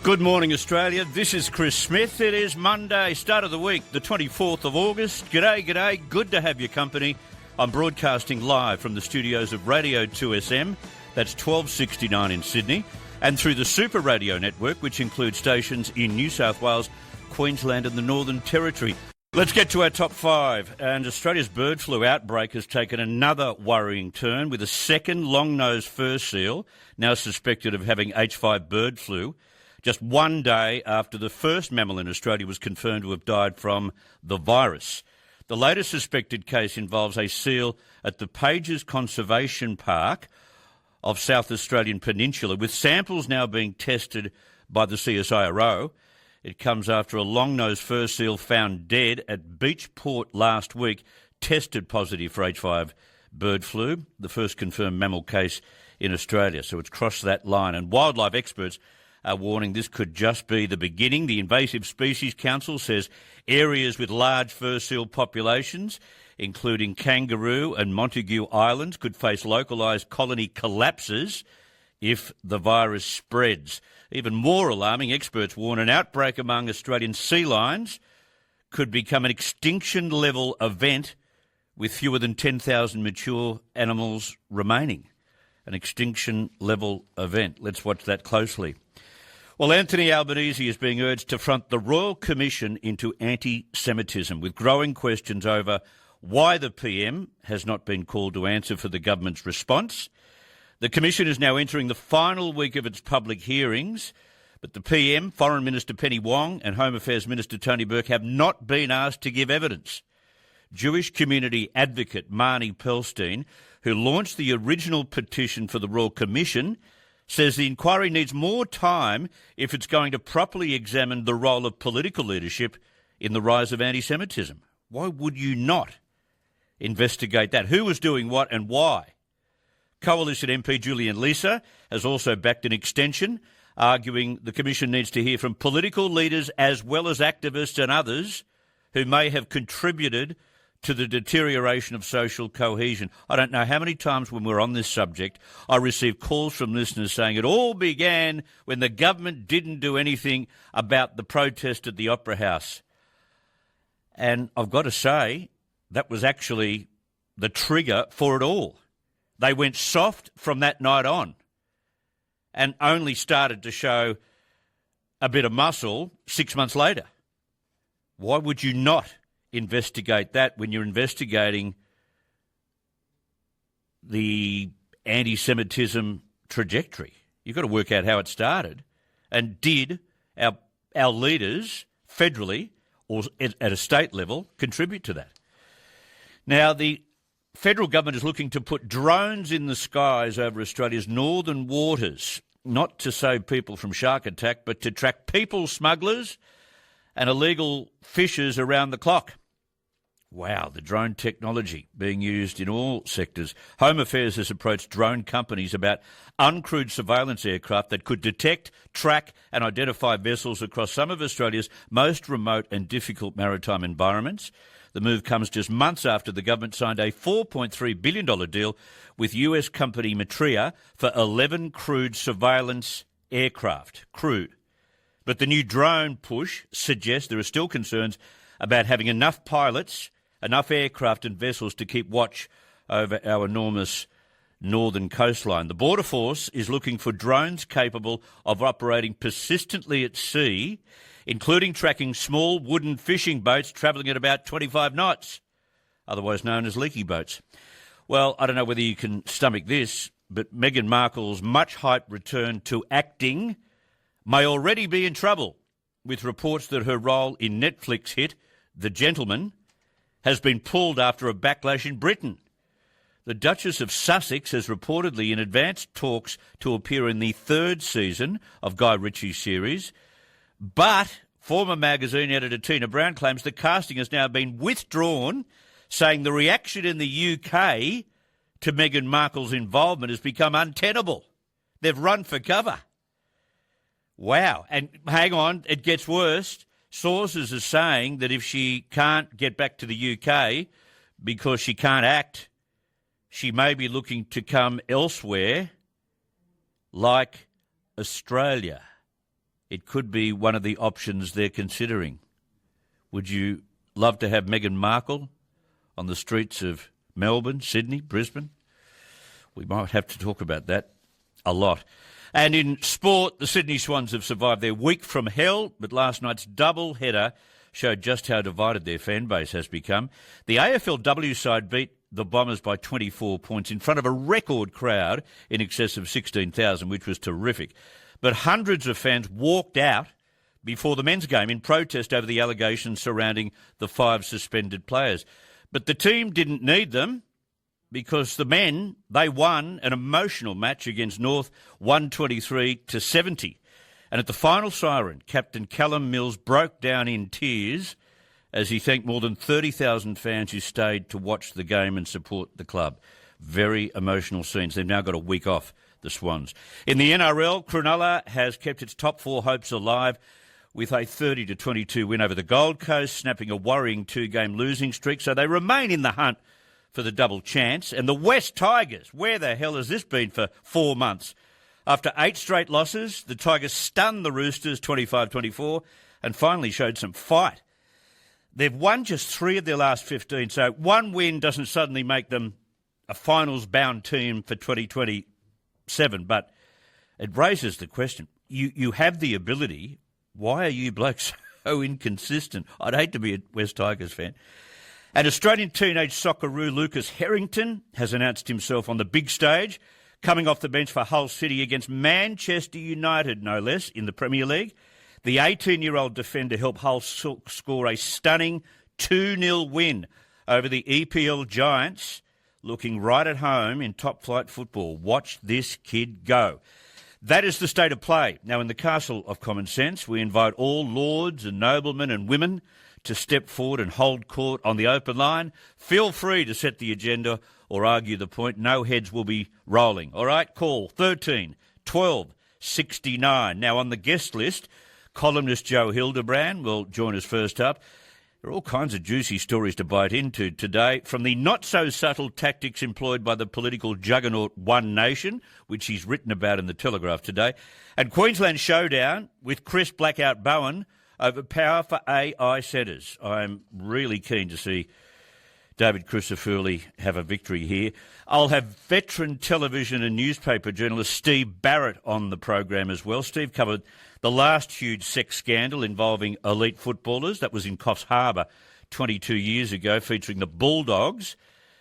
Good morning, Australia. This is Chris Smith. It is Monday, start of the week, the 24th of August. G'day. Good to have your company. I'm broadcasting live from the studios of Radio 2SM. That's 1269 in Sydney. And through the Super Radio network, which includes stations in New South Wales, Queensland and the Northern Territory. Let's get to our top five. And Australia's bird flu outbreak has taken another worrying turn with a second long-nosed fur seal now suspected of having H5 bird flu, just one day after the first mammal in Australia was confirmed to have died from the virus. The latest suspected case involves a seal at the Pages Conservation Park of South Australian Peninsula, with samples now being tested by the CSIRO. It comes after a long-nosed fur seal found dead at Beachport last week tested positive for H5 bird flu, the first confirmed mammal case in Australia. So it's crossed that line, and wildlife experts are warning this could just be the beginning. The Invasive Species Council says areas with large fur seal populations, including Kangaroo and Montague Islands, could face localised colony collapses if the virus spreads. Even more alarming, experts warn an outbreak among Australian sea lions could become an extinction-level event with fewer than 10,000 mature animals remaining. An extinction-level event. Let's watch that closely. Well, Anthony Albanese is being urged to front the Royal Commission into anti-Semitism, with growing questions over why the PM has not been called to answer for the government's response. The Commission is now entering the final week of its public hearings, but the PM, Foreign Minister Penny Wong and Home Affairs Minister Tony Burke have not been asked to give evidence. Jewish community advocate Marnie Perlstein, who launched the original petition for the Royal Commission, says the inquiry needs more time if it's going to properly examine the role of political leadership in the rise of anti-Semitism. Why would you not investigate that? Who was doing what and why? Coalition MP Julian Leeser has also backed an extension, arguing the Commission needs to hear from political leaders as well as activists and others who may have contributed to the deterioration of social cohesion. I don't know how many times when we're on this subject, I received calls from listeners saying it all began when the government didn't do anything about the protest at the Opera House. And I've got to say, that was actually the trigger for it all. They went soft from that night on and only started to show a bit of muscle 6 months later. Why would you not investigate that when you're investigating the anti-Semitism trajectory? You've got to work out how it started. And did our leaders federally or at a state level contribute to that? Now, the federal government is looking to put drones in the skies over Australia's northern waters, not to save people from shark attack, but to track people smugglers and illegal fishers around the clock. Wow, the drone technology being used in all sectors. Home Affairs has approached drone companies about uncrewed surveillance aircraft that could detect, track and identify vessels across some of Australia's most remote and difficult maritime environments. The move comes just months after the government signed a $4.3 billion deal with US company Metria for 11 crewed surveillance aircraft. Crewed. But the new drone push suggests there are still concerns about having enough pilots, enough aircraft and vessels to keep watch over our enormous northern coastline. The Border Force is looking for drones capable of operating persistently at sea, including tracking small wooden fishing boats travelling at about 25 knots, otherwise known as leaky boats. Well, I don't know whether you can stomach this, but Meghan Markle's much-hyped return to acting may already be in trouble, with reports that her role in Netflix hit The Gentleman has been pulled after a backlash in Britain. The Duchess of Sussex is reportedly in advanced talks to appear in the third season of Guy Ritchie's series, but former magazine editor Tina Brown claims the casting has now been withdrawn, saying the reaction in the UK to Meghan Markle's involvement has become untenable. They've run for cover. Wow. And hang on, it gets worse. Sources are saying that if she can't get back to the UK because she can't act, she may be looking to come elsewhere, like Australia. it could be one of the options they're considering. Would you love to have Meghan Markle on the streets of Melbourne, Sydney, Brisbane? We might have to talk about that a lot. And in sport, the Sydney Swans have survived their week from hell, but last night's double header showed just how divided their fan base has become. The AFLW side beat the Bombers by 24 points in front of a record crowd in excess of 16,000, which was terrific. But hundreds of fans walked out before the men's game in protest over the allegations surrounding the 5 suspended players. But the team didn't need them, because the men, they won an emotional match against North 123-70. And at the final siren, Captain Callum Mills broke down in tears as he thanked more than 30,000 fans who stayed to watch the game and support the club. Very emotional scenes. They've now got a week off, the Swans. In the NRL, Cronulla has kept its top 4 hopes alive with a 30-22 win over the Gold Coast, snapping a worrying 2-game losing streak. So they remain in the hunt for the double chance. And the West Tigers, where the hell has this been for 4 months? After 8 straight losses, the Tigers stunned the Roosters 25-24 and finally showed some fight. They've won just 3 of their last 15, so one win doesn't suddenly make them a finals-bound team for 2027. But it raises the question, you have the ability, why are you blokes so inconsistent? I'd hate to be a West Tigers fan. And Australian teenage socceroo Lucas Harrington has announced himself on the big stage, coming off the bench for Hull City against Manchester United, no less, in the Premier League. The 18-year-old defender helped Hull score a stunning 2-0 win over the EPL Giants, looking right at home in top-flight football. Watch this kid go. That is the state of play. Now, in the Castle of Common Sense, we invite all lords and noblemen and women to step forward and hold court on the open line. Feel free to set the agenda or argue the point. No heads will be rolling. All right, call 13 12 69. Now, on the guest list, columnist Joe Hildebrand will join us first up. There are all kinds of juicy stories to bite into today, from the not-so-subtle tactics employed by the political juggernaut One Nation, which he's written about in the Telegraph today, and Queensland showdown with Chris Blackout Bowen over power for AI centres. I'm really keen to see David Crisafulli have a victory here. I'll have veteran television and newspaper journalist Steve Barrett on the program as well. Steve covered the last huge sex scandal involving elite footballers. That was in Coffs Harbour 22 years ago, featuring the Bulldogs.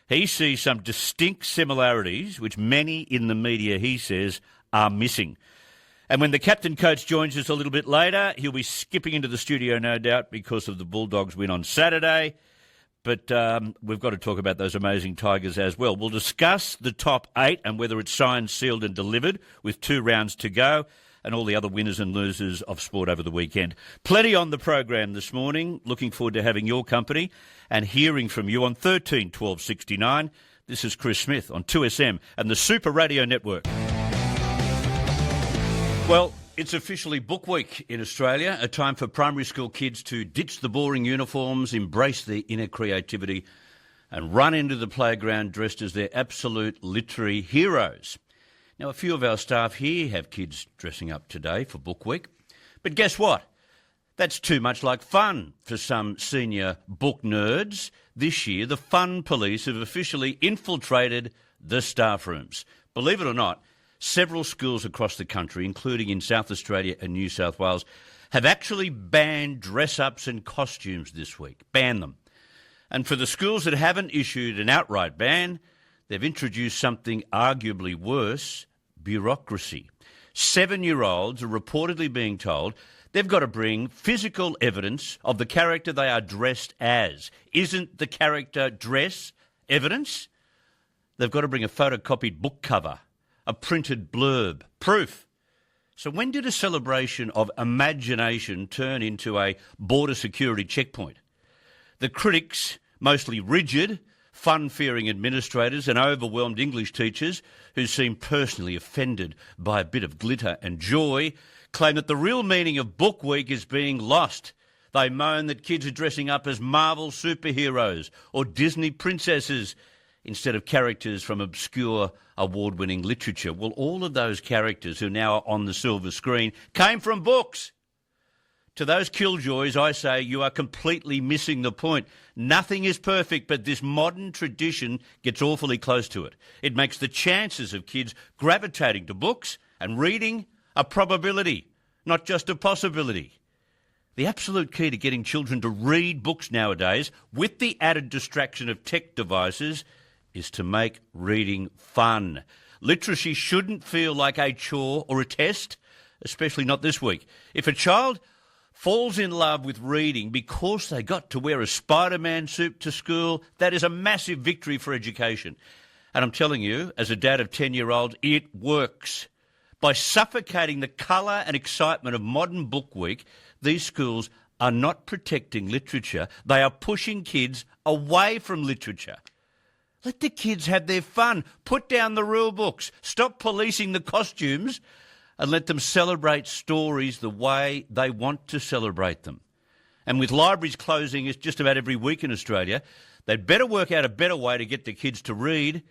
He sees some distinct similarities, which many in the media, he says, are missing. And when the captain coach joins us a little bit later, he'll be skipping into the studio, no doubt, because of the Bulldogs win on Saturday. But we've got to talk about those amazing Tigers as well. We'll discuss the top 8 and whether it's signed, sealed and delivered with 2 rounds to go, and all the other winners and losers of sport over the weekend. Plenty on the program this morning. Looking forward to having your company and hearing from you on 13 12 69. This is Chris Smith on 2SM and the Super Radio Network. Well, it's officially Book Week in Australia, a time for primary school kids to ditch the boring uniforms, embrace their inner creativity and run into the playground dressed as their absolute literary heroes. Now, a few of our staff here have kids dressing up today for Book Week. But guess what? That's too much like fun for some senior book nerds. This year, the fun police have officially infiltrated the staff rooms. Believe it or not, several schools across the country, including in South Australia and New South Wales, have actually banned dress-ups and costumes this week. Banned them. And for the schools that haven't issued an outright ban, they've introduced something arguably worse: bureaucracy. 7-year-olds are reportedly being told they've got to bring physical evidence of the character they are dressed as. Isn't the character dress evidence? They've got to bring a photocopied book cover, a printed blurb, proof. So when did a celebration of imagination turn into a border security checkpoint? The critics, mostly rigid, fun-fearing administrators and overwhelmed English teachers who seem personally offended by a bit of glitter and joy, claim that the real meaning of Book Week is being lost. They moan that kids are dressing up as Marvel superheroes or Disney princesses instead of characters from obscure award-winning literature. Well, all of those characters who now are on the silver screen came from books. to those killjoys, I say you are completely missing the point. Nothing is perfect, but this modern tradition gets awfully close to it. It makes the chances of kids gravitating to books and reading a probability, not just a possibility. The absolute key to getting children to read books nowadays, with the added distraction of tech devices, is to make reading fun. Literacy shouldn't feel like a chore or a test, especially not this week. If a child falls in love with reading because they got to wear a Spider-Man suit to school, that is a massive victory for education. And I'm telling you, as a dad of 10-year-olds, it works. By suffocating the colour and excitement of modern book week, these schools are not protecting literature. They are pushing kids away from literature. Let the kids have their fun. Put down the rule books. Stop policing the costumes and let them celebrate stories the way they want to celebrate them. And with libraries closing just about every week in Australia, they'd better work out a better way to get the kids to read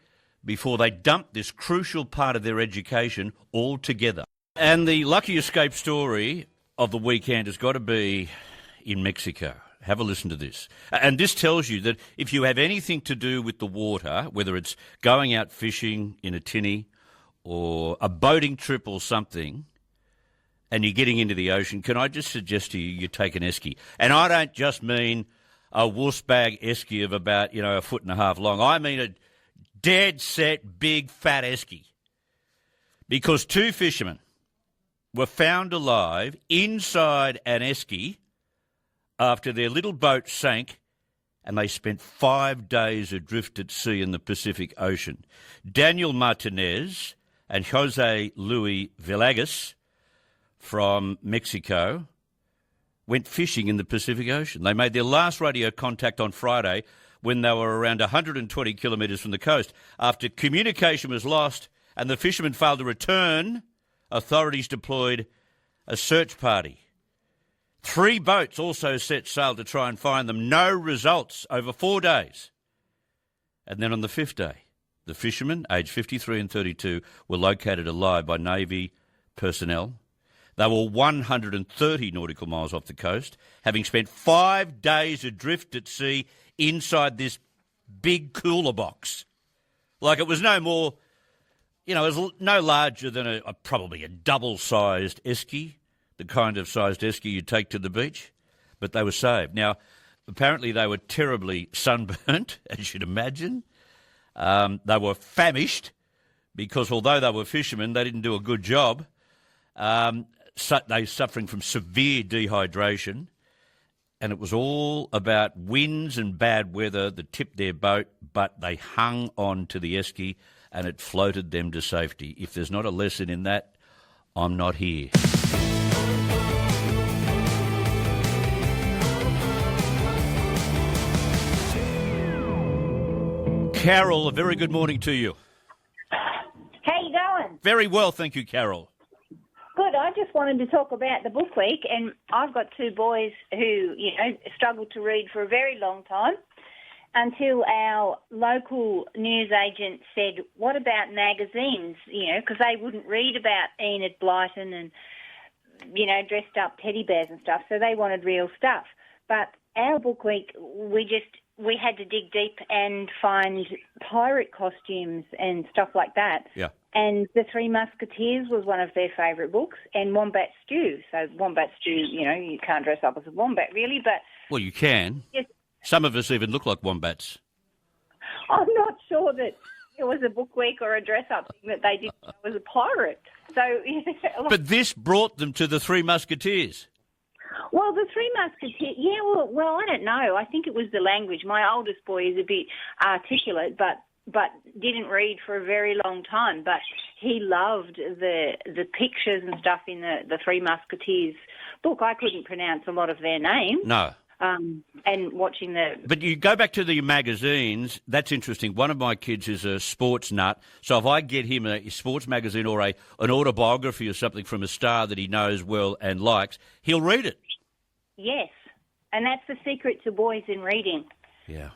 before they dump this crucial part of their education altogether. And the lucky escape story of the weekend has got to be in Mexico. Have a listen to this. And this tells you that if you have anything to do with the water, whether it's going out fishing in a tinny or a boating trip or something, and you're getting into the ocean, can I just suggest to you, you take an esky? And I don't just mean a wuss bag esky of about, 1.5 foot long. I mean a dead set, big, fat esky. Because 2 fishermen were found alive inside an esky after their little boat sank and they spent 5 days adrift at sea in the Pacific Ocean. Daniel Martinez and Jose Luis Villegas from Mexico went fishing in the Pacific Ocean. They made their last radio contact on Friday when they were around 120 kilometres from the coast. After communication was lost and the fishermen failed to return, authorities deployed a search party. 3 boats also set sail to try and find them. No results over 4 days. And then on the 5th day, the fishermen, aged 53 and 32, were located alive by Navy personnel. They were 130 nautical miles off the coast, having spent 5 days adrift at sea inside this big cooler box. Like it was no more, it was no larger than probably a double-sized esky, the kind of sized esky you take to the beach, but they were saved. Now, apparently they were terribly sunburnt, as you'd imagine. They were famished because although they were fishermen, they didn't do a good job. They were suffering from severe dehydration, and it was all about winds and bad weather that tipped their boat, but they hung on to the esky and it floated them to safety. If there's not a lesson in that, I'm not here. Carol, a very good morning to you. How you going? Very well, thank you, Carol. Good. I just wanted to talk about the book week, and I've got 2 boys who, struggled to read for a very long time until our local news agent said, what about magazines, because they wouldn't read about Enid Blyton and, dressed up teddy bears and stuff, so they wanted real stuff. But our book week, we had to dig deep and find pirate costumes and stuff like that. Yeah. And The Three Musketeers was one of their favourite books, and Wombat Stew. So Wombat Stew, you can't dress up as a wombat really, but... Well, you can. Yes. Some of us even look like wombats. I'm not sure that it was a book week or a dress-up thing that they did. I was a pirate. So... But this brought them to The Three Musketeers. Well, The Three Musketeers, well, I don't know. I think it was the language. My oldest boy is a bit articulate, but didn't read for a very long time. But he loved the pictures and stuff in the Three Musketeers book. I couldn't pronounce a lot of their names. No. And watching the... But you go back to the magazines, that's interesting. One of my kids is a sports nut, so if I get him a sports magazine or an autobiography or something from a star that he knows well and likes, he'll read it. Yes, and that's the secret to boys in reading. Yeah.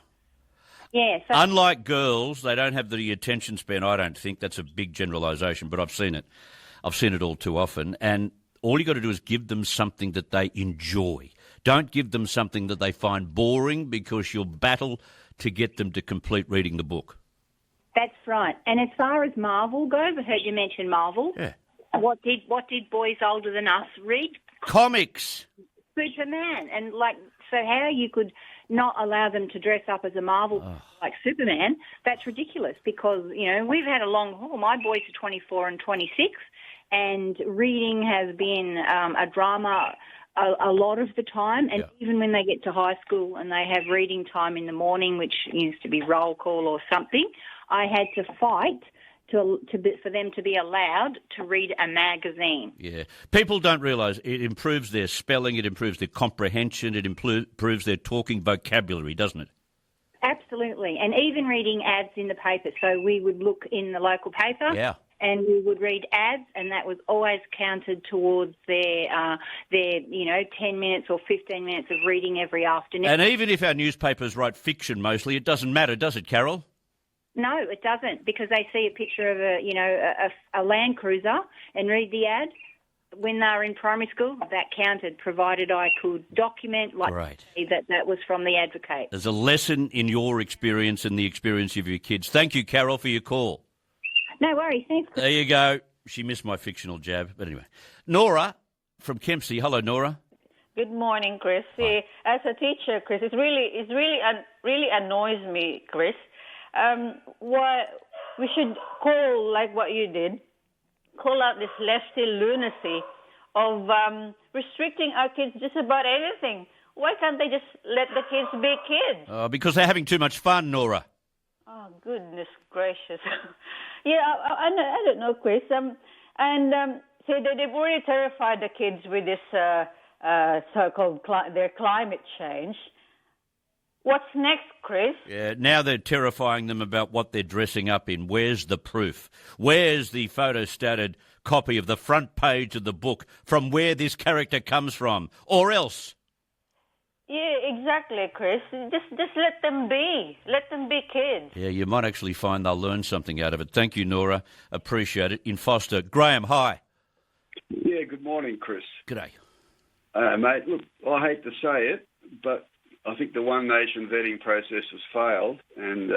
Yeah. So unlike girls, they don't have the attention span, I don't think. That's a big generalisation, but I've seen it. I've seen it all too often. And All you got to do is give them something that they enjoy. Don't give them something that they find boring, because you'll battle to get them to complete reading the book. That's right. And as far as Marvel goes, I heard you mention Marvel. Yeah. What did boys older than us read? Comics. Superman. And so how you could not allow them to dress up as a Marvel like Superman, that's ridiculous, because, we've had a long haul. My boys are 24 and 26, and reading has been a drama a lot of the time, and even when they get to high school and they have reading time in the morning, which used to be roll call or something, I had to fight for them to be allowed to read a magazine. Yeah. People don't realise it improves their spelling, it improves their comprehension, it improves their talking vocabulary, doesn't it? Absolutely. And even reading ads in the paper. So we would look in the local paper. Yeah. And we would read ads, and that was always counted towards their 10 minutes or 15 minutes of reading every afternoon. And even if our newspapers write fiction mostly, it doesn't matter, does it, Carol? No, it doesn't, because they see a picture of a Land Cruiser and read the ad. When they were in primary school, that counted, provided I could document that was from the Advocate. There's a lesson in your experience and the experience of your kids. Thank you, Carol, for your call. No worries, thanks. There you go. She missed my fictional jab, but anyway. Nora from Kempsey. Hello, Nora. Good morning, Chris. Hi. As a teacher, Chris, it really annoys me, Chris. What we should call, like what you did, call out this lefty lunacy of restricting our kids just about anything. Why can't they just let the kids be kids? Because they're having too much fun, Nora. Oh, goodness gracious. I don't know, Chris. So they've already terrified the kids with this so-called their climate change. What's next, Chris? Yeah, now they're terrifying them about what they're dressing up in. Where's the proof? Where's the photostated copy of the front page of the book from where this character comes from? Or else? Yeah, exactly, Chris. Just let them be. Let them be kids. Yeah, you might actually find they'll learn something out of it. Thank you, Nora. Appreciate it. In Foster. Graham, hi. Yeah, good morning, Chris. G'day. Mate, look, I hate to say it, but I think the One Nation vetting process has failed, and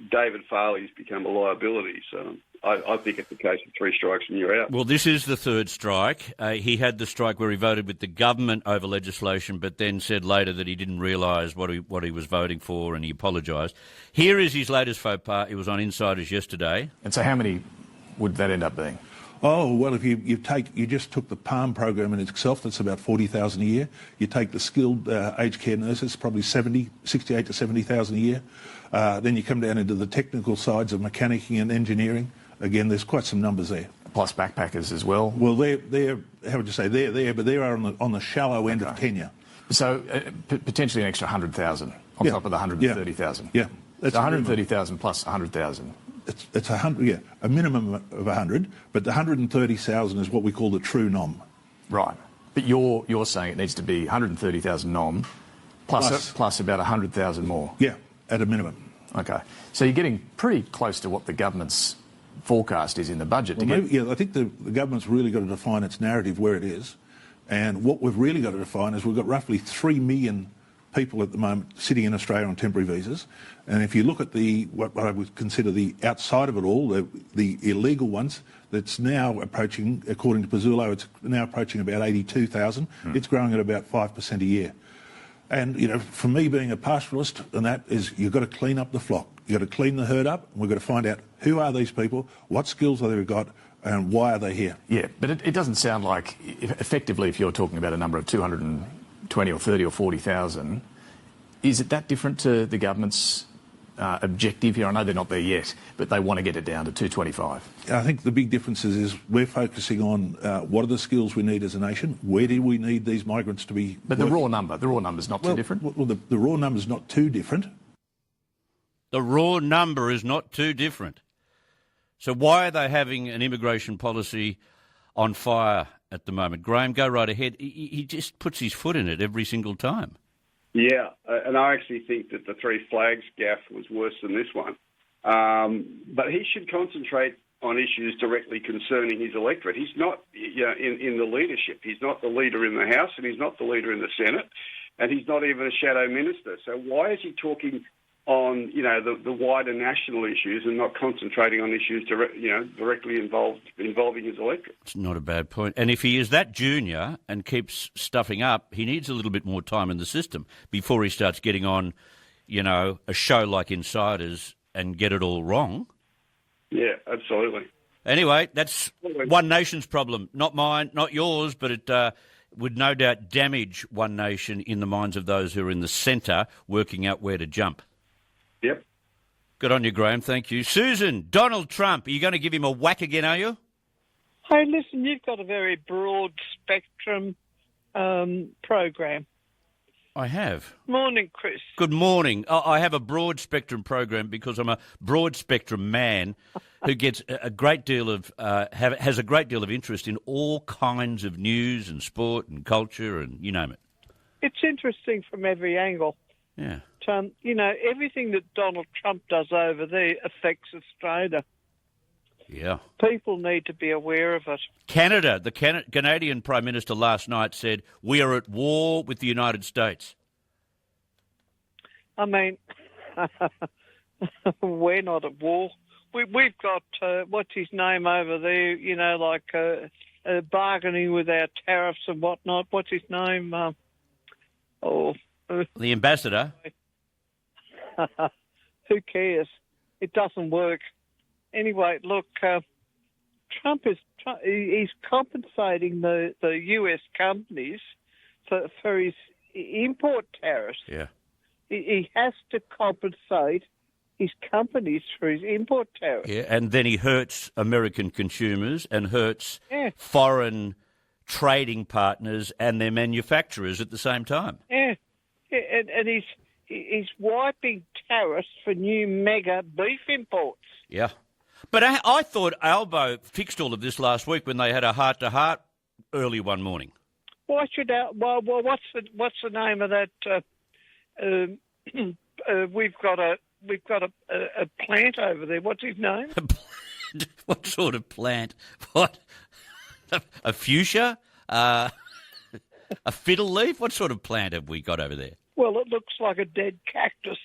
David Farley's become a liability. So I think it's a case of 3 strikes and you're out. Well, this is the 3rd strike. He had the strike where he voted with the government over legislation, but then said later that he didn't realise what he was voting for, and he apologised. Here is his latest faux pas. It was on Insiders yesterday. And so how many would that end up being? Oh, well, if you just took the PALM program in itself, that's about 40,000 a year. You take the skilled aged care nurses, probably 68 to 70,000 a year. Then you come down into the technical sides of mechanicking and engineering. Again, there's quite some numbers there. Plus backpackers as well. Well, they're how would you say, they're there, but they are on the shallow end of tenure. So potentially an extra 100,000 on top of the 130,000. Yeah. That's 130,000 plus 100,000. It's 100, a minimum of 100, but the 130,000 is what we call the true nom. Right. But you're saying it needs to be 130,000 nom plus about 100,000 more. Yeah, at a minimum. Okay. So you're getting pretty close to what the government's forecast is in the budget. I think the government's really got to define its narrative where it is, and what we've really got to define is we've got roughly 3 million people at the moment sitting in Australia on temporary visas, and if you look at what I would consider the outside of it all, the illegal ones, that's now approaching, according to Pizzulo, it's now approaching about 82,000. It's growing at about 5% a year. And, for me being a pastoralist, and that is you've got to clean up the flock. You've got to clean the herd up, and we've got to find out who are these people, what skills have they got, and why are they here. Yeah, but it doesn't sound like, effectively, if you're talking about a number of 220 or 30 or 40,000, is it that different to the government's objective here? I know they're not there yet, but they want to get it down to 225. I think the big difference is we're focusing on what are the skills we need as a nation, where do we need these migrants to be But working. the raw number's not too different? Well, the raw number's not too different. The raw number is not too different. So why are they having an immigration policy on fire at the moment? Graham, go right ahead. He just puts his foot in it every single time. Yeah, and I actually think that the Three Flags gaffe was worse than this one. But he should concentrate on issues directly concerning his electorate. He's not in the leadership. He's not the leader in the House, and he's not the leader in the Senate, and he's not even a shadow minister. So why is he talking on the wider national issues and not concentrating on issues directly involving his electorate? It's not a bad point. And if he is that junior and keeps stuffing up, he needs a little bit more time in the system before he starts getting on, a show like Insiders and get it all wrong. Yeah, absolutely. Anyway, that's One Nation's problem. Not mine, not yours, but it would no doubt damage One Nation in the minds of those who are in the centre working out where to jump. Yep. Good on you, Graham. Thank you. Susan, Donald Trump, are you going to give him a whack again, are you? Hey, listen, you've got a very broad spectrum program. I have. Morning, Chris. Good morning. I have a broad spectrum program because I'm a broad spectrum man who gets a great deal of has a great deal of interest in all kinds of news and sport and culture and you name it. It's interesting from every angle. Yeah. Everything that Donald Trump does over there affects Australia. Yeah. People need to be aware of it. Canada, the Canadian Prime Minister last night said, we are at war with the United States. I mean, we're not at war. We've got, what's his name over there, bargaining with our tariffs and whatnot. What's his name? The ambassador. Who cares? It doesn't work. Anyway, look, Trump he's compensating the US companies for his import tariffs. Yeah. He has to compensate his companies for his import tariffs. Yeah, and then he hurts American consumers and hurts foreign trading partners and their manufacturers at the same time. Yeah, and he's wiping tariffs for new mega beef imports. Yeah. But I thought Albo fixed all of this last week when they had a heart-to-heart early one morning. Why should what's the name of that? We've got a plant over there. What's his name? What sort of plant? What? A fuchsia? A fiddle leaf? What sort of plant have we got over there? Well, it looks like a dead cactus.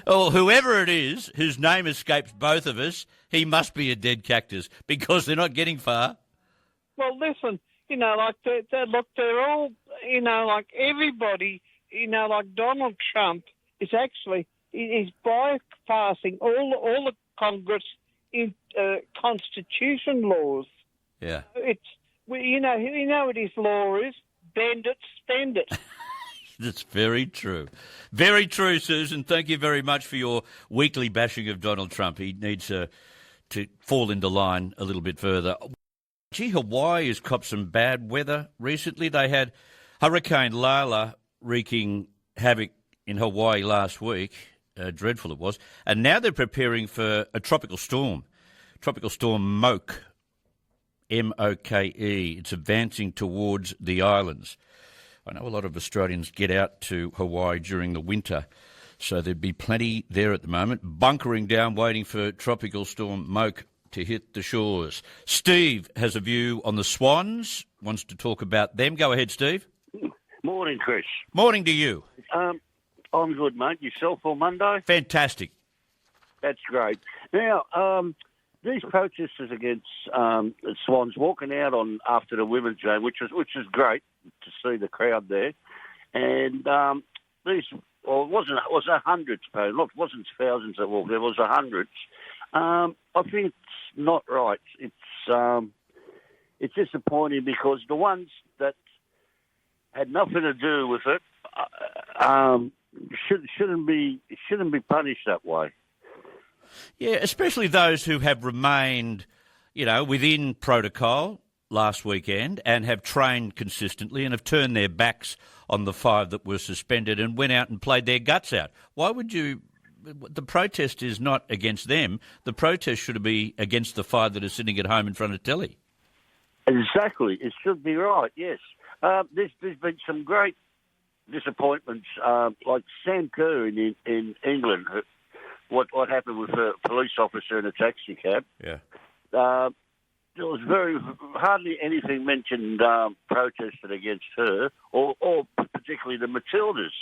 Oh, whoever it is whose name escapes both of us, he must be a dead cactus because they're not getting far. Well, listen, they're all, everybody, like Donald Trump is actually is bypassing all the Congress in constitution laws. Yeah, you know what his law is: bend it, spend it. That's very true. Very true, Susan. Thank you very much for your weekly bashing of Donald Trump. He needs to fall into line a little bit further. Gee, Hawaii has copped some bad weather recently. They had Hurricane Laila wreaking havoc in Hawaii last week. Dreadful it was. And now they're preparing for a tropical storm. Tropical storm Moke, M-O-K-E. It's advancing towards the islands. I know a lot of Australians get out to Hawaii during the winter, so there'd be plenty there at the moment, bunkering down, waiting for Tropical Storm Moke to hit the shores. Steve has a view on the Swans, wants to talk about them. Go ahead, Steve. Morning, Chris. Morning to you. I'm good, mate. Yourself on Monday? Fantastic. That's great. Now, these protesters against the Swans walking out on after the women's game, which is great to see the crowd there, and it was hundreds, it wasn't thousands that walked. There was hundreds. I think it's not right. It's disappointing because the ones that had nothing to do with it shouldn't be punished that way. Yeah, especially those who have remained, within protocol last weekend and have trained consistently and have turned their backs on the 5 that were suspended and went out and played their guts out. Why would you... The protest is not against them. The protest should be against the 5 that are sitting at home in front of telly. Exactly. It should be right, yes. There's been some great disappointments, like Sam Kerr in England. What happened with a police officer in a taxi cab? Yeah. There was hardly anything mentioned protested against her, or particularly the Matildas.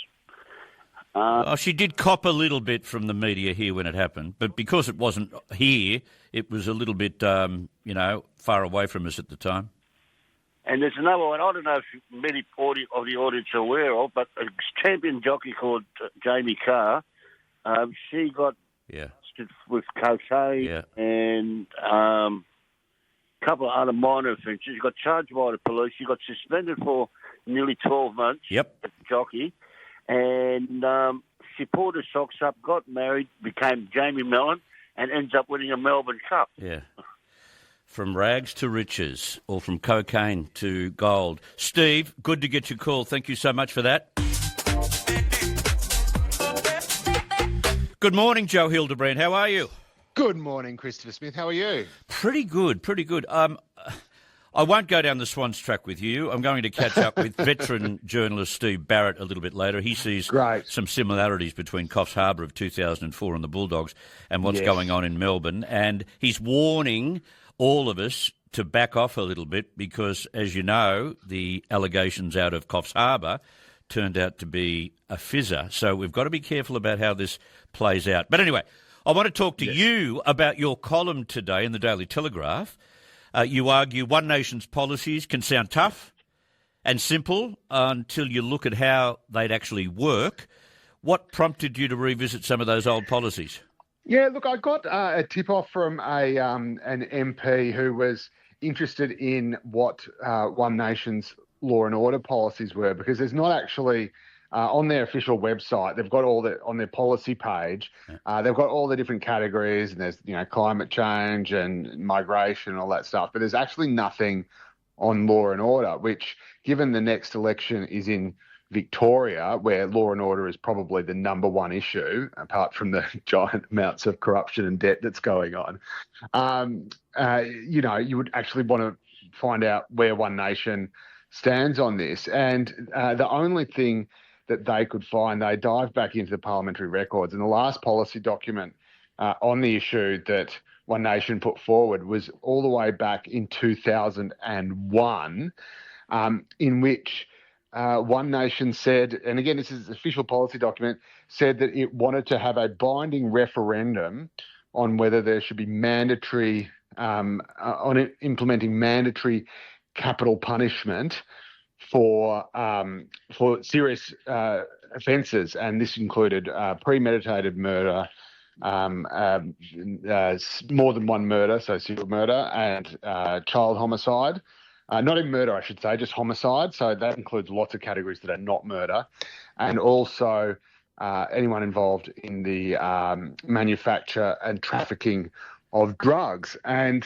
She did cop a little bit from the media here when it happened, but because it wasn't here, it was a little bit, far away from us at the time. And there's another one, I don't know if many of the audience are aware of, but a champion jockey called Jamie Carr, she got busted with cocaine and a couple of other minor offences. She got charged by the police. She got suspended for nearly 12 months as a jockey. And she pulled her socks up, got married, became Jamie Mellon, and ends up winning a Melbourne Cup. Yeah. From rags to riches, or from cocaine to gold. Steve, good to get your call. Thank you so much for that. Good morning, Joe Hildebrand. How are you? Good morning, Christopher Smith. How are you? Pretty good, pretty good. I won't go down the Swans track with you. I'm going to catch up with veteran journalist Steve Barrett a little bit later. He sees some similarities between Coffs Harbour of 2004 and the Bulldogs and what's going on in Melbourne. And he's warning all of us to back off a little bit because, as you know, the allegations out of Coffs Harbour turned out to be a fizzer. So we've got to be careful about how this plays out. But anyway, I want to talk to you about your column today in the Daily Telegraph. You argue One Nation's policies can sound tough and simple until you look at how they'd actually work. What prompted you to revisit some of those old policies? Yeah, look, I got a tip-off from an MP who was interested in what One Nation's law and order policies were, because there's not actually... on their official website, they've got on their policy page, they've got all the different categories, and there's, climate change and migration and all that stuff. But there's actually nothing on law and order, which, given the next election is in Victoria, where law and order is probably the number one issue, apart from the giant amounts of corruption and debt that's going on, you would actually want to find out where One Nation stands on this. And the only thing that they could find, they dived back into the parliamentary records, and the last policy document on the issue that One Nation put forward was all the way back in 2001, in which One Nation said, and again, this is an official policy document, said that it wanted to have a binding referendum on whether there should be mandatory, on implementing mandatory capital punishment for serious offences, and this included premeditated murder, more than one murder, so serial murder, and child homicide. Not even murder, I should say, just homicide. So that includes lots of categories that are not murder, and also anyone involved in the manufacture and trafficking of drugs. And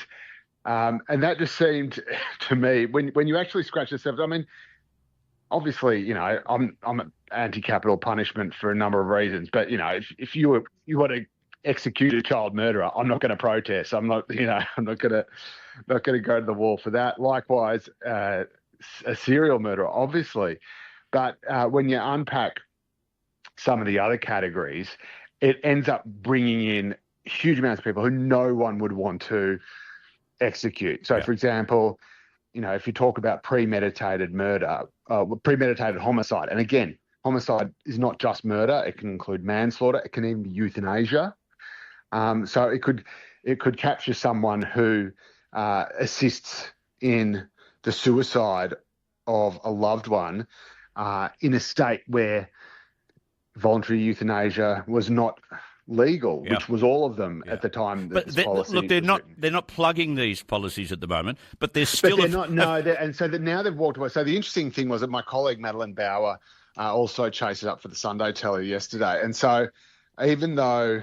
that just seemed to me, when you actually scratch the surface, I mean, obviously, I'm anti-capital punishment for a number of reasons, but if you want to execute a child murderer, I'm not going to protest. I'm not going to go to the wall for that. Likewise, a serial murderer, obviously, but when you unpack some of the other categories, it ends up bringing in huge amounts of people who no one would want to execute. So, for example, if you talk about premeditated murder, premeditated homicide, and again, homicide is not just murder; it can include manslaughter. It can even be euthanasia. So it could capture someone who assists in the suicide of a loved one in a state where voluntary euthanasia was not legal, which was all of them at the time. That this policy look, they're not plugging these policies at the moment, but they're still. But they're not. And so that now they've walked away. So the interesting thing was that my colleague Madeline Bauer also chased it up for the Sunday Telly yesterday, and so even though.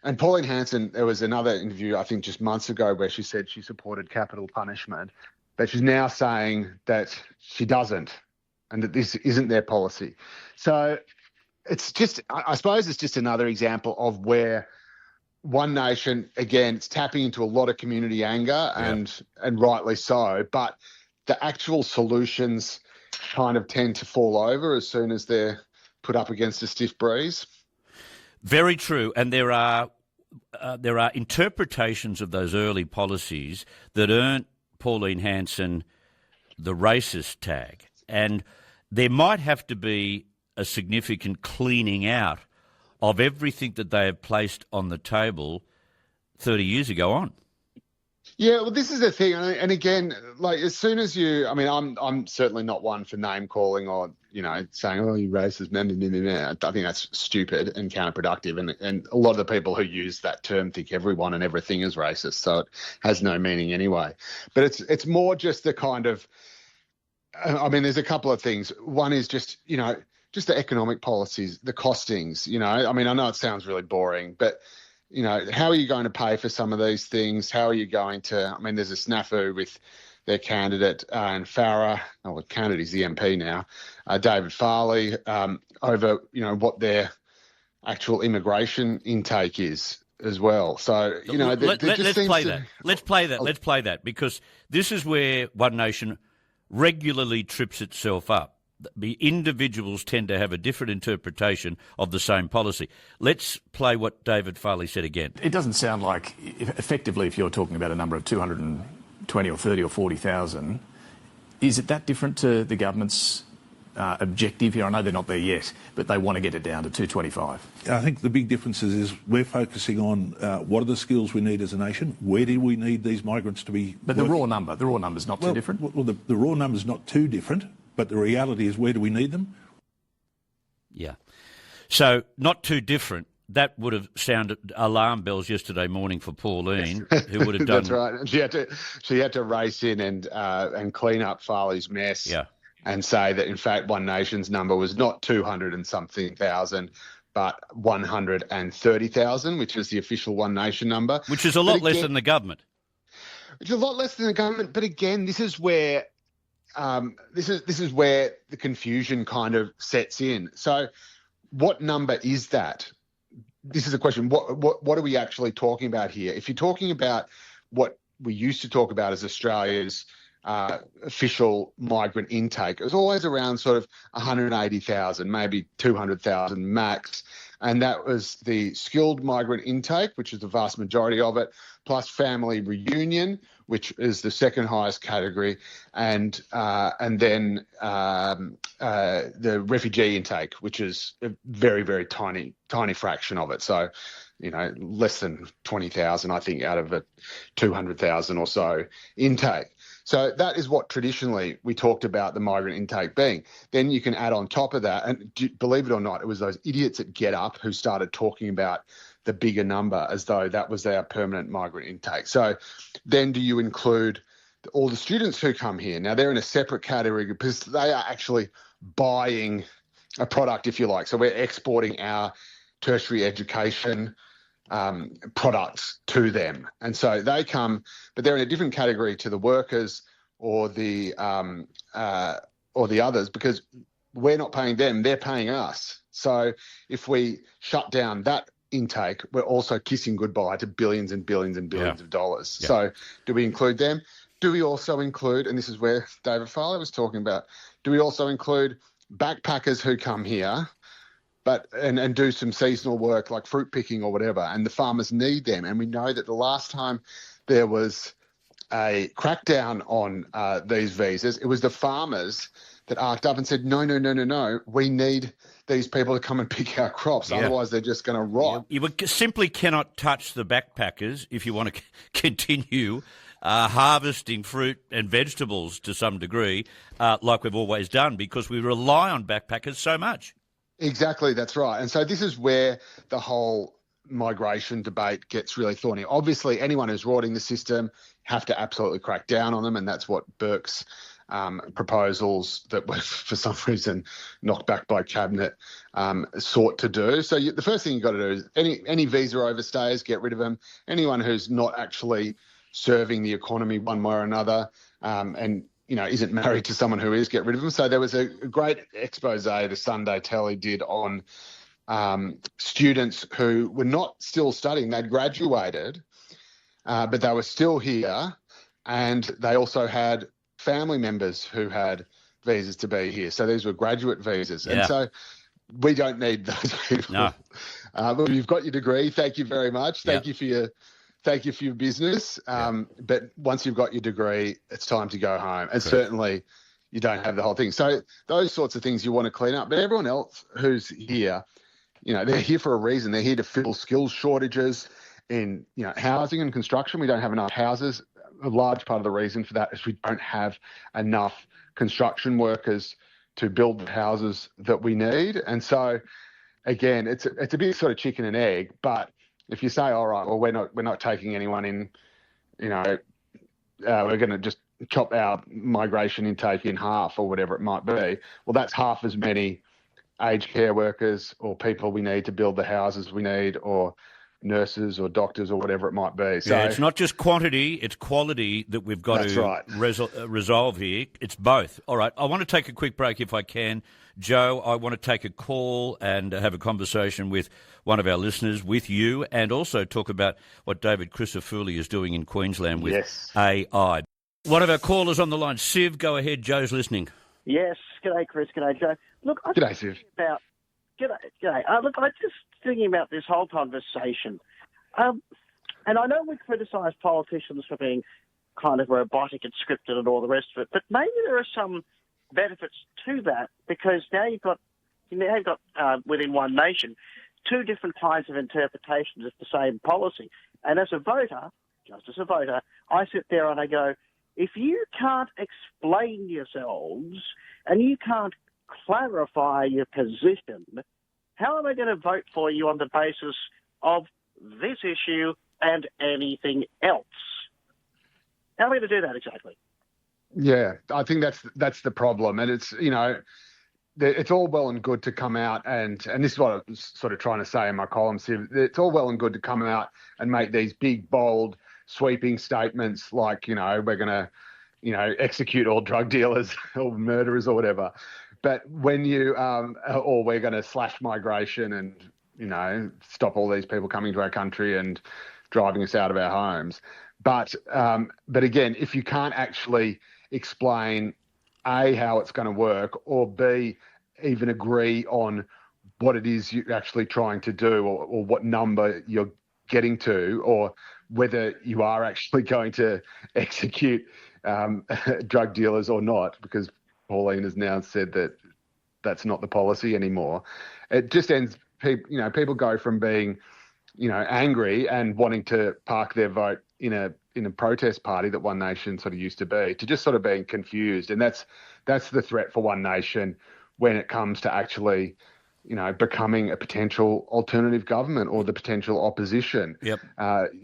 And Pauline Hanson, there was another interview, I think just months ago, where she said she supported capital punishment, but she's now saying that she doesn't and that this isn't their policy. So it's just, I suppose it's just another example of where One Nation, again, it's tapping into a lot of community anger and rightly so, but the actual solutions kind of tend to fall over as soon as they're put up against a stiff breeze. Very true, and there are interpretations of those early policies that earned Pauline Hanson the racist tag, and there might have to be a significant cleaning out of everything that they have placed on the table 30 years ago on. Yeah, well, this is the thing, and again, like as soon as I'm certainly not one for name calling or saying, "Oh, you racist," I think that's stupid and counterproductive, and a lot of the people who use that term think everyone and everything is racist, so it has no meaning anyway. But it's more just the kind of, there's a couple of things. One is just the economic policies, the costings. I know it sounds really boring, but how are you going to pay for some of these things? How are you going to, there's a snafu with their candidate and Farah, he's the MP now, David Farley, over, what their actual immigration intake is as well. So, let's play that because this is where One Nation regularly trips itself up. The individuals tend to have a different interpretation of the same policy. Let's play what David Farley said again. It doesn't sound like, effectively, if you're talking about a number of 220 or 30 or 40,000, is it that different to the government's objective here? I know they're not there yet, but they want to get it down to 225. I think the big difference is we're focusing on what are the skills we need as a nation, where do we need these migrants to be But working? the raw number's not too different? Well, the raw number's not too different, but the reality is where do we need them? Yeah. So not too different. That would have sounded alarm bells yesterday morning for Pauline, who would have done... That's right. She had to race in and clean up Farley's mess. Yeah. And say that, in fact, One Nation's number was not 200 and something thousand, but 130,000, which is the official One Nation number. Which is a lot less than the government. Which is a lot less than the government. But again, this is where this is where the confusion kind of sets in. So what number is that? This is a question. What are we actually talking about here? If you're talking about what we used to talk about as Australia's official migrant intake, it was always around sort of 180,000, maybe 200,000 max. And that was the skilled migrant intake, which is the vast majority of it, plus family reunion, which is the second highest category, and then the refugee intake, which is a very, very tiny fraction of it. So, less than 20,000, I think, out of a 200,000 or so intake. So that is what traditionally we talked about the migrant intake being. Then you can add on top of that, and believe it or not, it was those idiots at Get Up who started talking about the bigger number as though that was our permanent migrant intake. So then do you include all the students who come here? Now, they're in a separate category because they are actually buying a product, if you like. So we're exporting our tertiary education products to them. And so they come, but they're in a different category to the workers or the others because we're not paying them, they're paying us. So if we shut down that intake, we're also kissing goodbye to billions and billions and billions of dollars. Yeah. So do we include them? Do we also include, and this is where David Farley was talking about, do we also include backpackers who come here and do some seasonal work like fruit picking or whatever, and the farmers need them? And we know that the last time there was a crackdown on these visas, it was the farmers that arced up and said, no, we need these people to come and pick our crops, otherwise they're just going to rot. You simply cannot touch the backpackers if you want to continue harvesting fruit and vegetables to some degree, like we've always done, because we rely on backpackers so much. Exactly, that's right. And so this is where the whole migration debate gets really thorny. Obviously, anyone who's rorting the system have to absolutely crack down on them, and that's what Burke's proposals that were for some reason knocked back by Cabinet sought to do. So the first thing you've got to do is any visa overstayers, get rid of them. Anyone who's not actually serving the economy one way or another and isn't married to someone who is, get rid of them. So there was a great expose the Sunday Telly did on students who were not still studying. They'd graduated, but they were still here, and they also had family members who had visas to be here. So these were graduate visas. Yeah. And so we don't need those people. No. But you've got your degree. Thank you very much. Thank Yeah. you for your business. But once you've got your degree, it's time to go home. And certainly you don't have the whole thing. So those sorts of things you want to clean up. But everyone else who's here, they're here for a reason. They're here to fill skills shortages in, housing and construction. We don't have enough houses. A large part of the reason for that is we don't have enough construction workers to build the houses that we need. And so, again, it's a bit sort of chicken and egg. But if you say, all right, well, we're not taking anyone in, we're going to just chop our migration intake in half or whatever it might be. Well, that's half as many aged care workers or people we need to build the houses we need, or nurses or doctors or whatever it might be. So it's not just quantity, it's quality that we've got to resolve here. It's both. All right, I want to take a quick break if I can. Joe, I want to take a call and have a conversation with one of our listeners, with you, and also talk about what David Crisafulli is doing in Queensland with AI. One of our callers on the line, Siv, go ahead. Joe's listening. Yes. G'day, Chris. G'day, Joe. Look, G'day, Siv. G'day. Look, I'm just thinking about this whole conversation. And I know we criticise politicians for being kind of robotic and scripted and all the rest of it, but maybe there are some benefits to that, because now you've got within One Nation 2 different kinds of interpretations of the same policy. And as a voter, just as a voter, I sit there and I go, if you can't explain yourselves and you can't clarify your position, how am I going to vote for you on the basis of this issue and anything else? How am I going to do that exactly? Yeah, I think that's the problem. And it's, it's all well and good to come out and this is what I was sort of trying to say in my column, Siv. It's all well and good to come out and make these big, bold, sweeping statements like, we're going to, execute all drug dealers or murderers or whatever. But when you, or we're going to slash migration and, stop all these people coming to our country and driving us out of our homes. But again, if you can't actually explain, A, how it's going to work, or B, even agree on what it is you're actually trying to do, or what number you're getting to, or whether you are actually going to execute drug dealers or not, because Pauline has now said that that's not the policy anymore. It just ends, people go from being, angry and wanting to park their vote in a protest party that One Nation sort of used to be, to just sort of being confused. And that's the threat for One Nation when it comes to actually, becoming a potential alternative government or the potential opposition. Yep.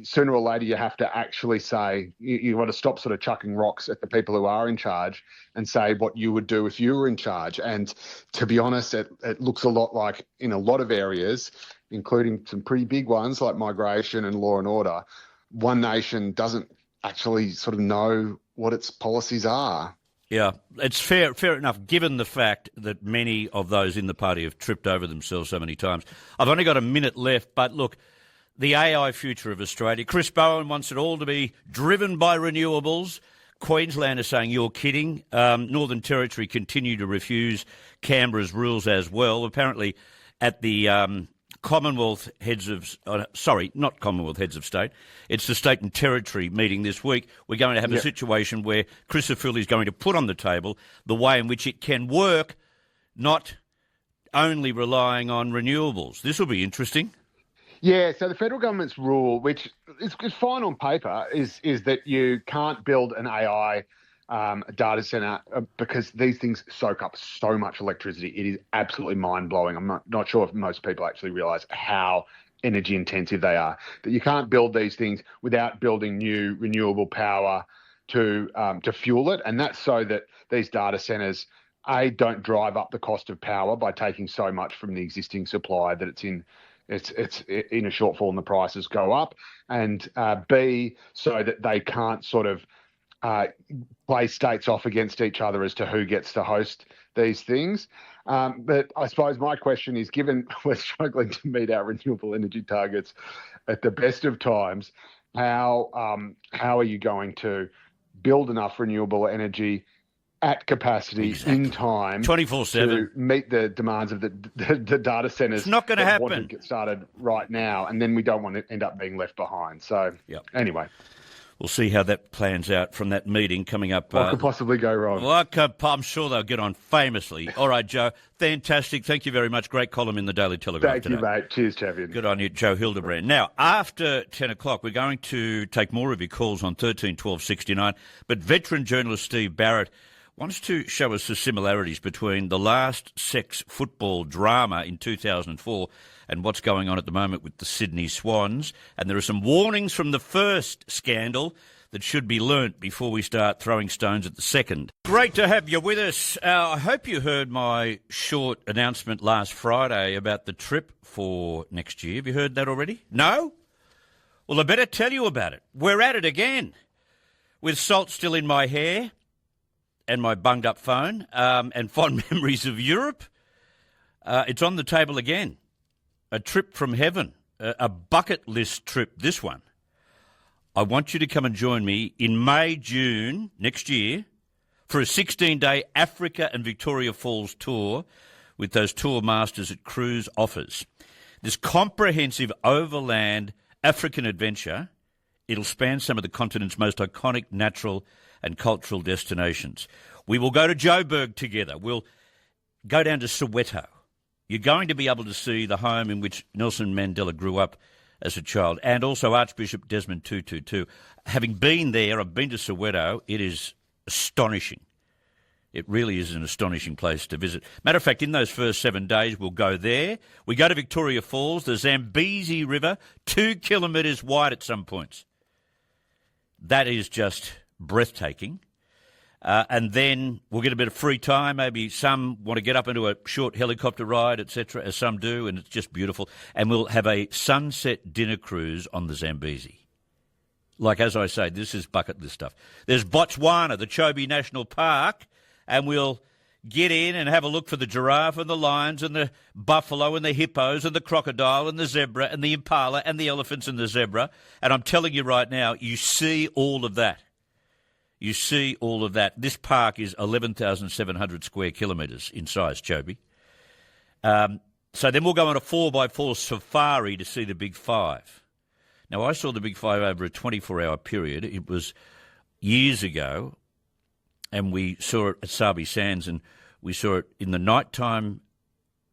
Sooner or later, you have to actually say, you want to stop sort of chucking rocks at the people who are in charge and say what you would do if you were in charge. And to be honest, it looks a lot like in a lot of areas, including some pretty big ones like migration and law and order, One Nation doesn't actually sort of know what its policies are. Yeah, it's fair enough, given the fact that many of those in the party have tripped over themselves so many times. I've only got a minute left, but look, the AI future of Australia. Chris Bowen wants it all to be driven by renewables. Queensland is saying, you're kidding. Northern Territory continue to refuse Canberra's rules as well. Apparently at the Commonwealth heads of, not Commonwealth heads of state, it's the state and territory meeting this week. We're going to have a situation where Crisafulli is going to put on the table the way in which it can work, not only relying on renewables. This will be interesting. Yeah, so the federal government's rule, which is fine on paper, is that you can't build an AI data centre because these things soak up so much electricity. It is absolutely mind-blowing. I'm not sure if most people actually realise how energy intensive they are, that you can't build these things without building new renewable power to fuel it. And that's so that these data centres, A, don't drive up the cost of power by taking so much from the existing supply that it's in a shortfall and the prices go up, and B, so that they can't sort of play states off against each other as to who gets to host these things. But I suppose my question is, given we're struggling to meet our renewable energy targets at the best of times, how are you going to build enough renewable energy at capacity in time 24/7 to meet the demands of the data centres. It's not going to happen. Want to get started right now, and then we don't want to end up being left behind. So anyway. We'll see how that plans out from that meeting coming up. What could possibly go wrong? Well, I'm sure they'll get on famously. All right, Joe, fantastic. Thank you very much. Great column in the Daily Telegraph Thank today. you, mate. Cheers, champion. Good on you, Joe Hildebrand. Now, after 10 o'clock, we're going to take more of your calls on 13 12 69, but veteran journalist Steve Barrett wants to show us the similarities between the last sex football drama in 2004 and what's going on at the moment with the Sydney Swans. And there are some warnings from the first scandal that should be learnt before we start throwing stones at the second. Great to have you with us. I hope you heard my short announcement last Friday about the trip for next year. Have you heard that already? No? Well, I better tell you about it. We're at it again. With salt still in my hair and my bunged-up phone and fond memories of Europe, it's on the table again. A trip from heaven, a bucket list trip, this one. I want you to come and join me in May, June next year for a 16-day Africa and Victoria Falls tour with those tour masters at Cruise offers. This comprehensive overland African adventure, it'll span some of the continent's most iconic natural and cultural destinations. We will go to Joburg together. We'll go down to Soweto. You're going to be able to see the home in which Nelson Mandela grew up as a child, and also Archbishop Desmond Tutu. Having been there, I've been to Soweto, it is astonishing. It really is an astonishing place to visit. Matter of fact, in those first 7 days, we'll go there. We go to Victoria Falls, the Zambezi River, 2 kilometres wide at some points. That is just breathtaking. And then we'll get a bit of free time. Maybe some want to get up into a short helicopter ride, etc., as some do, and it's just beautiful. And we'll have a sunset dinner cruise on the Zambezi. Like, as I say, this is bucket list stuff. There's Botswana, the Chobe National Park, and we'll get in and have a look for the giraffe and the lions and the buffalo and the hippos and the crocodile and the zebra and the impala and the elephants and the zebra. And I'm telling you right now, you see all of that. You see all of that. This park is 11,700 square kilometres in size, Chobe. So then we'll go on a 4x4 safari to see the Big Five. Now, I saw the Big Five over a 24-hour period. It was years ago, and we saw it at Sabi Sands, and we saw it in the nighttime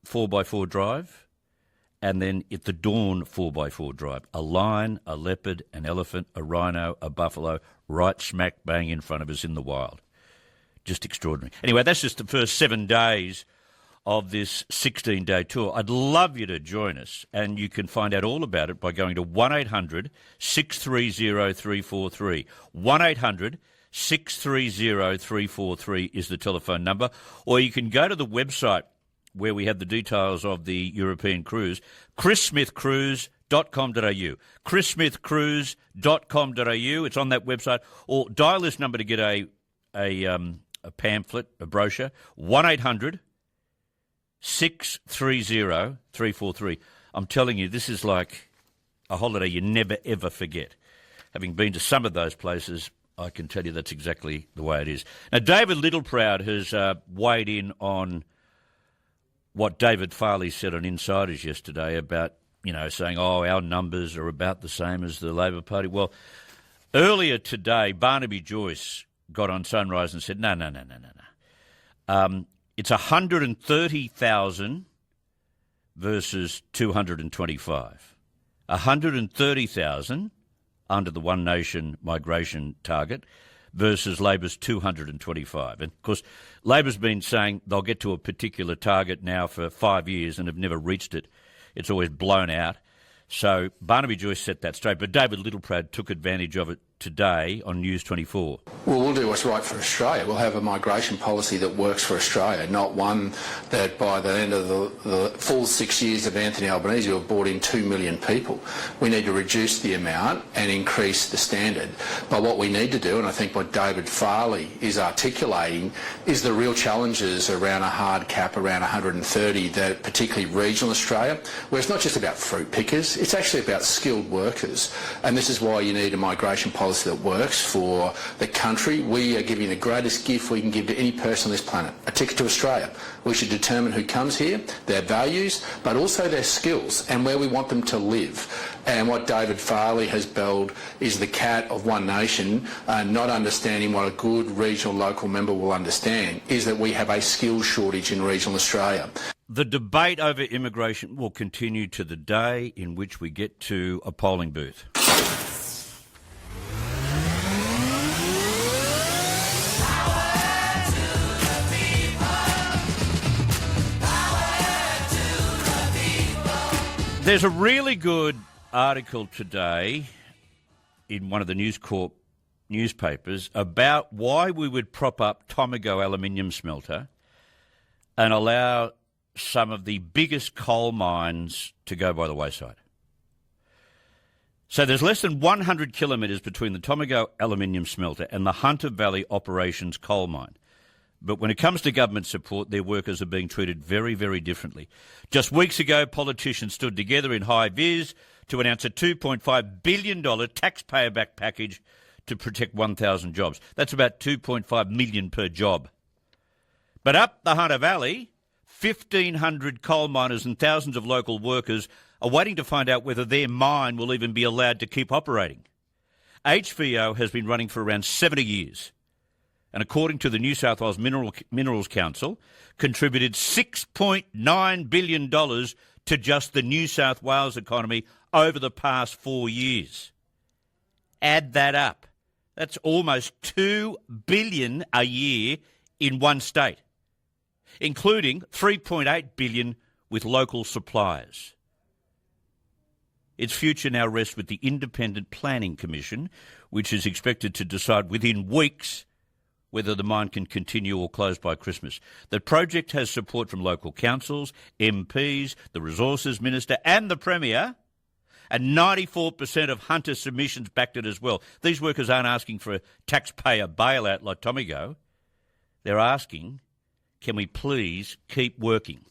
4x4 drive, and then at the dawn 4x4 drive. A lion, a leopard, an elephant, a rhino, a buffalo, right smack bang in front of us in the wild. Just extraordinary. Anyway, that's just the first 7 days of this 16-day tour. I'd love you to join us, and you can find out all about it by going to 1-800-630-343. 1-800-630-343 is the telephone number, or you can go to the website where we have the details of the European cruise, chrissmithcruise.com.au. chrissmithcruise.com.au. It's on that website. Or dial this number to get a pamphlet, a brochure, 1-800-630-343. I'm telling you, this is like a holiday you never, ever forget. Having been to some of those places, I can tell you that's exactly the way it is. Now, David Littleproud has weighed in on what David Farley said on Insiders yesterday about, saying, our numbers are about the same as the Labor Party. Well, earlier today, Barnaby Joyce got on Sunrise and said, no. It's 130,000 versus 225. 130,000 under the One Nation migration target versus Labor's 225. And, of course, Labor's been saying they'll get to a particular target now for 5 years and have never reached it. It's always blown out. So Barnaby Joyce set that straight. But David Littleproud took advantage of it today on News 24. Well, we'll do what's right for Australia. We'll have a migration policy that works for Australia, not one that by the end of the full 6 years of Anthony Albanese will have brought in 2 million people. We need to reduce the amount and increase the standard. But what we need to do, and I think what David Farley is articulating, is the real challenges around a hard cap around 130, that particularly regional Australia, where it's not just about fruit pickers, it's actually about skilled workers. And this is why you need a migration policy policy that works for the country. We are giving the greatest gift we can give to any person on this planet, a ticket to Australia. We should determine who comes here, their values, but also their skills and where we want them to live. And what David Farley has belled is the cat of One Nation, not understanding what a good regional local member will understand, is that we have a skills shortage in regional Australia. The debate over immigration will continue to the day in which we get to a polling booth. There's a really good article today in one of the News Corp newspapers about why we would prop up Tomago aluminium smelter and allow some of the biggest coal mines to go by the wayside. So there's less than 100 kilometres between the Tomago aluminium smelter and the Hunter Valley Operations coal mine. But when it comes to government support, their workers are being treated very, very differently. Just weeks ago, politicians stood together in high vis to announce a $2.5 billion taxpayer-backed package to protect 1,000 jobs. That's about $2.5 million per job. But up the Hunter Valley, 1,500 coal miners and thousands of local workers are waiting to find out whether their mine will even be allowed to keep operating. HVO has been running for around 70 years. And according to the New South Wales Minerals Council, contributed $6.9 billion to just the New South Wales economy over the past 4 years. Add that up. That's almost $2 billion a year in one state, including $3.8 billion with local suppliers. Its future now rests with the Independent Planning Commission, which is expected to decide within weeks whether the mine can continue or close by Christmas. The project has support from local councils, MPs, the Resources Minister and the Premier, and 94% of Hunter submissions backed it as well. These workers aren't asking for a taxpayer bailout like Tomago. They're asking, can we please keep working?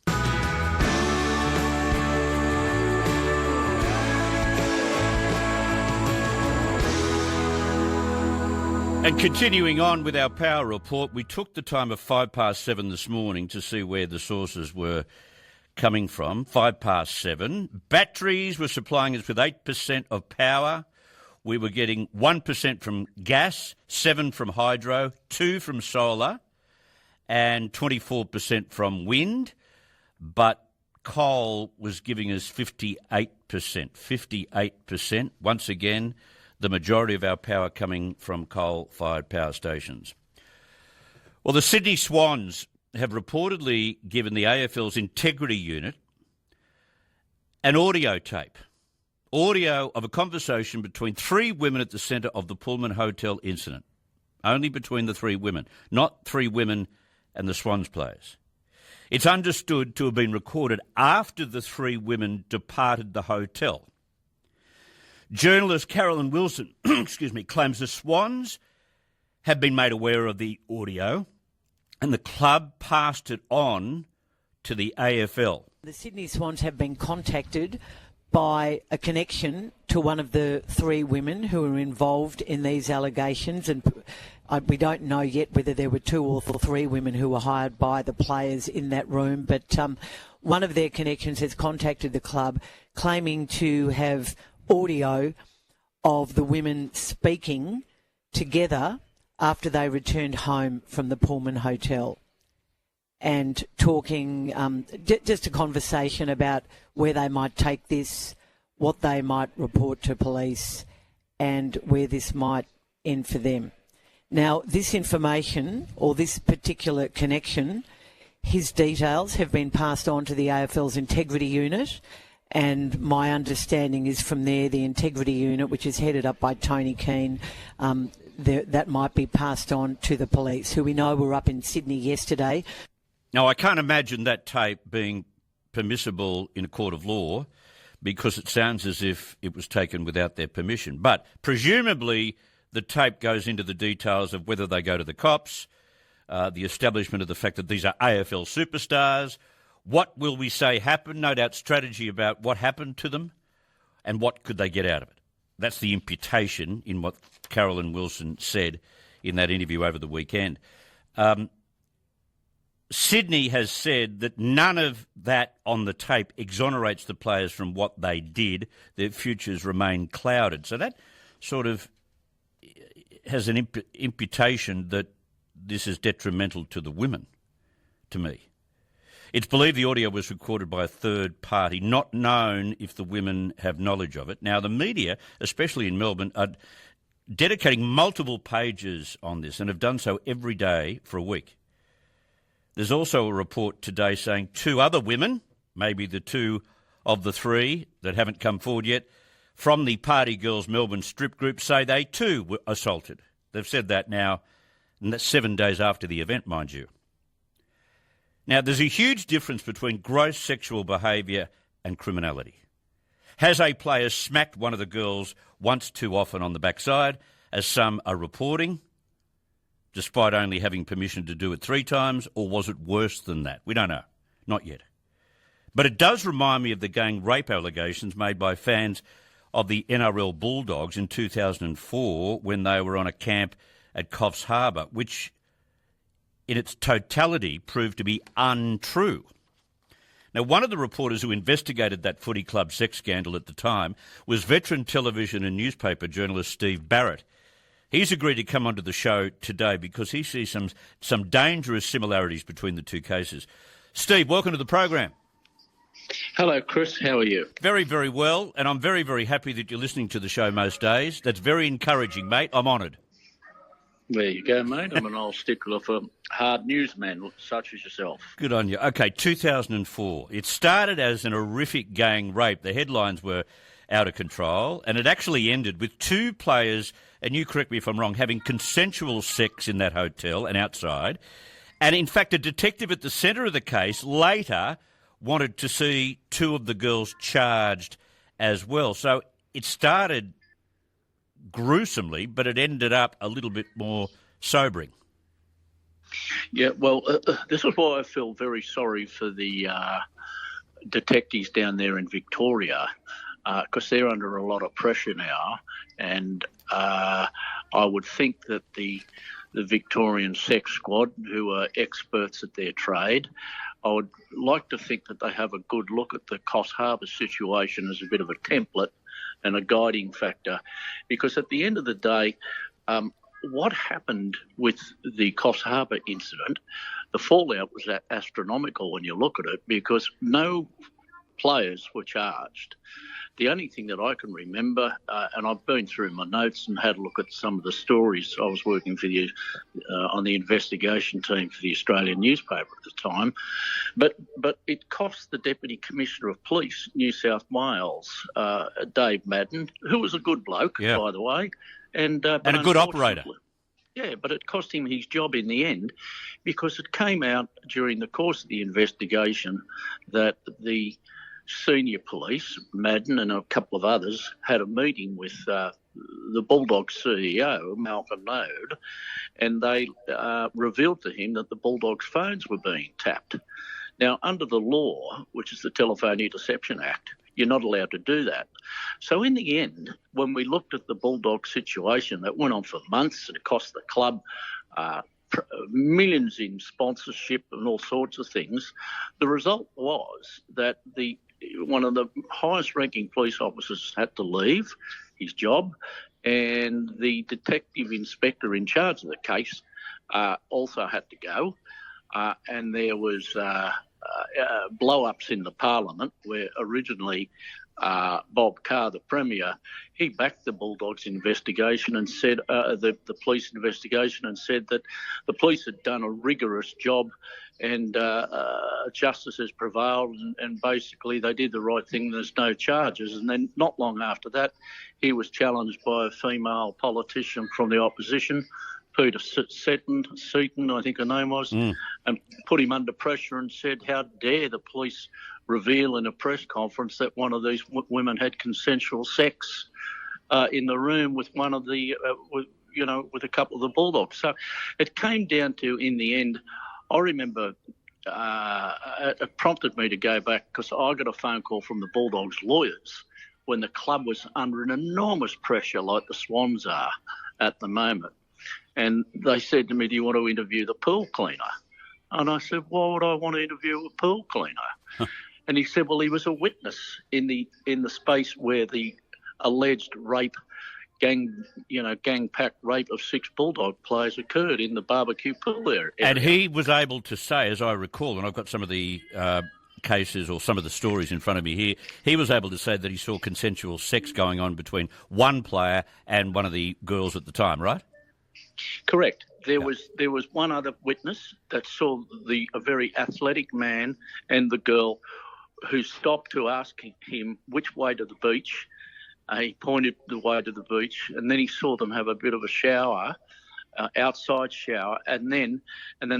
And continuing on with our power report, we took the time of 7:05 this morning to see where the sources were coming from. 7:05. Batteries were supplying us with 8% of power. We were getting 1% from gas, 7% from hydro, 2% from solar, and 24% from wind. But coal was giving us 58%. 58%. Once again, the majority of our power coming from coal-fired power stations. Well, the Sydney Swans have reportedly given the AFL's integrity unit an audio tape, audio of a conversation between 3 women at the centre of the Pullman Hotel incident. Only between the 3 women, not 3 women and the Swans players. It's understood to have been recorded after the 3 women departed the hotel. Journalist Carolyn Wilson claims the Swans have been made aware of the audio and the club passed it on to the AFL. The Sydney Swans have been contacted by a connection to one of the 3 women who are involved in these allegations, and we don't know yet whether there were 2 or 3 women who were hired by the players in that room, but one of their connections has contacted the club claiming to have audio of the women speaking together after they returned home from the Pullman Hotel and talking, just a conversation about where they might take this, what they might report to police and where this might end for them. Now, this information or this particular connection, his details have been passed on to the AFL's integrity unit. And my understanding is from there, the integrity unit, which is headed up by Tony Keane, that might be passed on to the police, who we know were up in Sydney yesterday. Now, I can't imagine that tape being permissible in a court of law because it sounds as if it was taken without their permission. But presumably the tape goes into the details of whether they go to the cops, the establishment of the fact that these are AFL superstars. What will we say happened? No doubt strategy about what happened to them and what could they get out of it. That's the imputation in what Carolyn Wilson said in that interview over the weekend. Sydney has said that none of that on the tape exonerates the players from what they did. Their futures remain clouded. So that sort of has an imputation that this is detrimental to the women, to me. It's believed the audio was recorded by a third party, not known if the women have knowledge of it. Now, the media, especially in Melbourne, are dedicating multiple pages on this and have done so every day for a week. There's also a report today saying 2 other women, maybe the 2 of the 3 that haven't come forward yet, from the Party Girls Melbourne strip group say they too were assaulted. They've said that now, and that's 7 days after the event, mind you. Now, there's a huge difference between gross sexual behaviour and criminality. Has a player smacked one of the girls once too often on the backside, as some are reporting, despite only having permission to do it 3 times, or was it worse than that? We don't know. Not yet. But it does remind me of the gang rape allegations made by fans of the NRL Bulldogs in 2004 when they were on a camp at Coffs Harbour, which in its totality proved to be untrue. Now, one of the reporters who investigated that footy club sex scandal at the time was veteran television and newspaper journalist Steve Barrett. He's agreed to come onto the show today because he sees some dangerous similarities between the 2 cases. Steve, welcome to the program. Hello, Chris. How are you? Very, very well, and I'm very, very happy that you're listening to the show most days. That's very encouraging, mate. I'm honoured. There you go, mate. I'm an old stickler for hard newsmen such as yourself. Good on you. Okay, 2004. It started as an horrific gang rape. The headlines were out of control, and it actually ended with 2 players, and you correct me if I'm wrong, having consensual sex in that hotel and outside. And in fact, a detective at the centre of the case later wanted to see 2 of the girls charged as well. So it started gruesomely, but it ended up a little bit more sobering. Yeah, well, this is why I feel very sorry for the detectives down there in Victoria, because they're under a lot of pressure now, and I would think that the Victorian Sex Squad, who are experts at their trade, I would like to think that they have a good look at the Coffs Harbour situation as a bit of a template and a guiding factor, because at the end of the day, what happened with the Coffs Harbour incident, the fallout was astronomical when you look at it, because no players were charged. The only thing that I can remember, and I've been through my notes and had a look at some of the stories. I was working for on the investigation team for the Australian newspaper at the time, but it cost the Deputy Commissioner of Police, New South Wales, Dave Madden, who was a good bloke, by the way, and a good operator. Yeah, but it cost him his job in the end, because it came out during the course of the investigation that the senior police, Madden and a couple of others, had a meeting with the Bulldogs CEO, Malcolm Node, and they revealed to him that the Bulldogs' phones were being tapped. Now, under the law, which is the Telephone Interception Act, you're not allowed to do that. So in the end, when we looked at the Bulldogs situation, that went on for months and it cost the club millions in sponsorship and all sorts of things, the result was that one of the highest ranking police officers had to leave his job, and the detective inspector in charge of the case also had to go, and there was blow-ups in the Parliament where originally Bob Carr, the Premier, he backed the Bulldogs investigation and said, the police investigation, and said that the police had done a rigorous job and justice has prevailed, and basically they did the right thing, there's no charges. And then not long after that, he was challenged by a female politician from the opposition, Peter Seaton, I think her name was, and put him under pressure and said, how dare the police reveal in a press conference that one of these women had consensual sex in the room with one of the, with a couple of the Bulldogs. So it came down to, in the end, I remember it prompted me to go back because I got a phone call from the Bulldogs lawyers when the club was under an enormous pressure like the Swans are at the moment. And they said to me, do you want to interview the pool cleaner? And I said, why would I want to interview a pool cleaner? And he said, well, he was a witness in the space where the alleged rape, gang-packed rape of 6 Bulldog players occurred in the barbecue pool area. And he was able to say, as I recall, and I've got some of the cases or some of the stories in front of me here, he was able to say that he saw consensual sex going on between one player and one of the girls at the time, right? Correct. There was one other witness that saw a very athletic man and the girl who stopped to ask him which way to the beach. He pointed the way to the beach, and then he saw them have a bit of a shower, outside shower, and then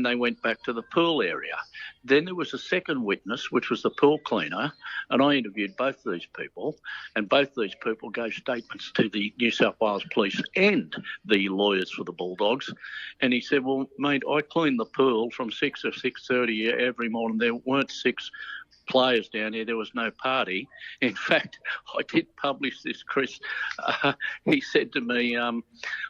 they went back to the pool area. Then there was a second witness, which was the pool cleaner, and I interviewed both these people, and both these people gave statements to the New South Wales Police and the lawyers for the Bulldogs, and he said, well, mate, I cleaned the pool from 6 to 6:30 every morning. There weren't 6 players down here. There was no party. In fact, I did publish this, Chris. He said to me,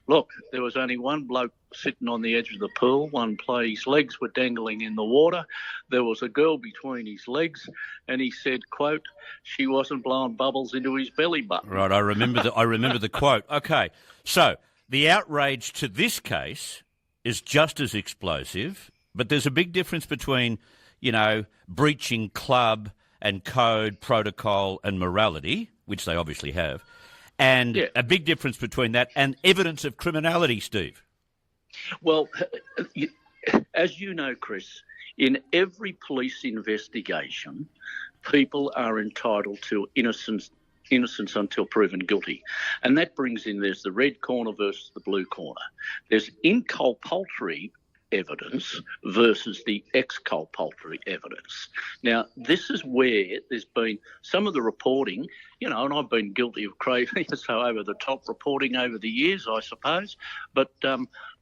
look, there was only one bloke sitting on the edge of the pool, one player, his legs were dangling in the water. There was a girl between his legs, and he said, quote, she wasn't blowing bubbles into his belly button. Right, I remember the quote. Okay, so the outrage to this case is just as explosive, but there's a big difference between breaching club and code, protocol and morality, which they obviously have, and a big difference between that and evidence of criminality, Steve. Well, as you know, Chris, in every police investigation, people are entitled to innocence until proven guilty. And that brings in, there's the red corner versus the blue corner. There's inculpatory evidence versus the exculpatory evidence. Now, this is where there's been some of the reporting, and I've been guilty of crazy, so over-the-top reporting over the years, I suppose. But,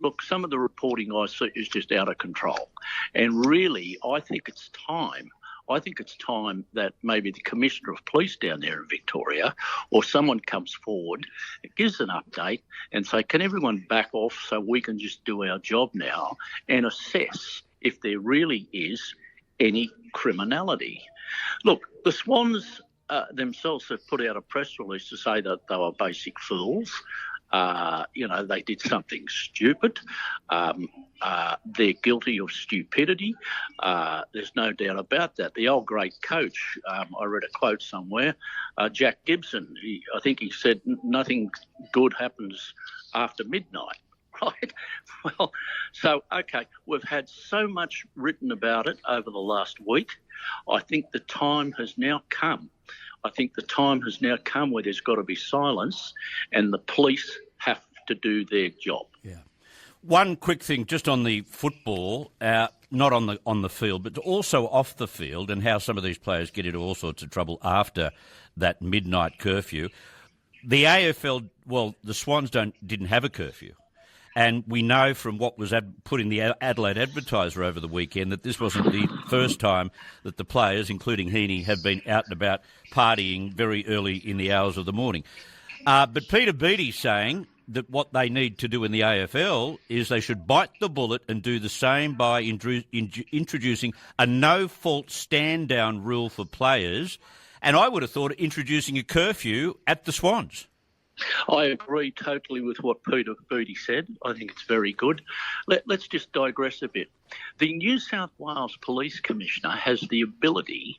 look, some of the reporting I see is just out of control. And really, I think it's time that maybe the Commissioner of Police down there in Victoria or someone comes forward, gives an update and say, can everyone back off so we can just do our job now and assess if there really is any criminality. Look, the Swans themselves have put out a press release to say that they were basic fools. They did something stupid. They're guilty of stupidity. There's no doubt about that. The old great coach, I read a quote somewhere, Jack Gibson, I think he said, nothing good happens after midnight. Right? Well, so, okay, we've had so much written about it over the last week. I think the time has now come. Where there's got to be silence and the police have to do their job. Yeah. One quick thing just on the football, not on the field, but also off the field, and how some of these players get into all sorts of trouble after that midnight curfew. The AFL, the Swans didn't have a curfew. And we know from what was put in the Adelaide Advertiser over the weekend that this wasn't the first time that the players, including Heaney, have been out and about partying very early in the hours of the morning. But Peter Beattie's saying that what they need to do in the AFL is they should bite the bullet and do the same by introducing a no-fault stand-down rule for players. And I would have thought introducing a curfew at the Swans. I agree totally with what Peter Beattie said. I think it's very good. Let's just digress a bit. The New South Wales Police Commissioner has the ability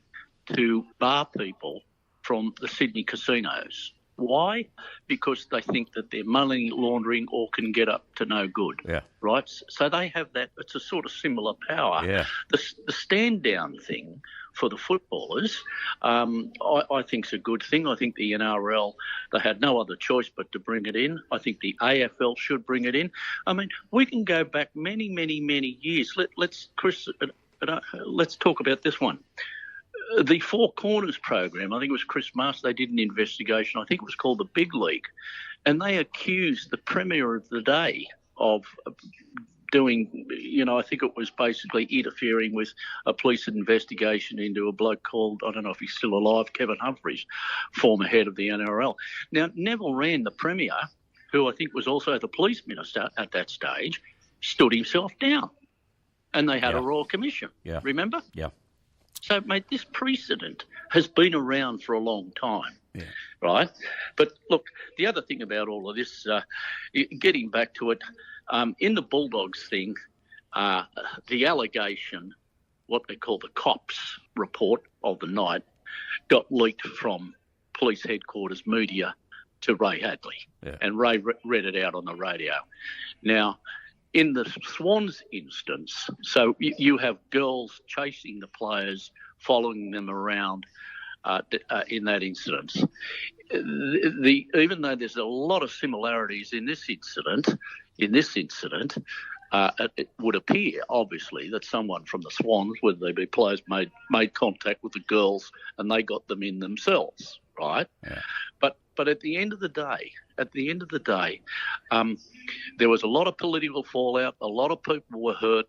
to bar people from the Sydney casinos. Why? Because they think that they're money laundering or can get up to no good. Yeah. Right? So they have that. It's a sort of similar power. Yeah. The stand-down thing for the footballers, I think is a good thing. I think the NRL, they had no other choice but to bring it in. I think the AFL should bring it in. I mean, we can go back many, many, many years. Let's talk about this one. The Four Corners program, I think it was Chris Master, they did an investigation, I think it was called the Big League, and they accused the Premier of the day of doing, I think it was basically interfering with a police investigation into a bloke called, I don't know if he's still alive, Kevin Humphreys, former head of the NRL. Now, Neville Wran, the Premier, who I think was also the police minister at that stage, stood himself down. And they had a Royal Commission, remember? Yeah. So, mate, this precedent has been around for a long time, right? But, look, the other thing about all of this, getting back to it, in the Bulldogs thing, the allegation, what they call the COPS report of the night, got leaked from police headquarters media to Ray Hadley. Yeah. And Ray read it out on the radio. Now, in the Swans instance, so you have girls chasing the players, following them around in that incident. Even though there's a lot of similarities in this incident, it would appear, obviously, that someone from the Swans, whether they be players, made contact with the girls and they got them in themselves, right? Yeah. But at the end of the day, there was a lot of political fallout, a lot of people were hurt,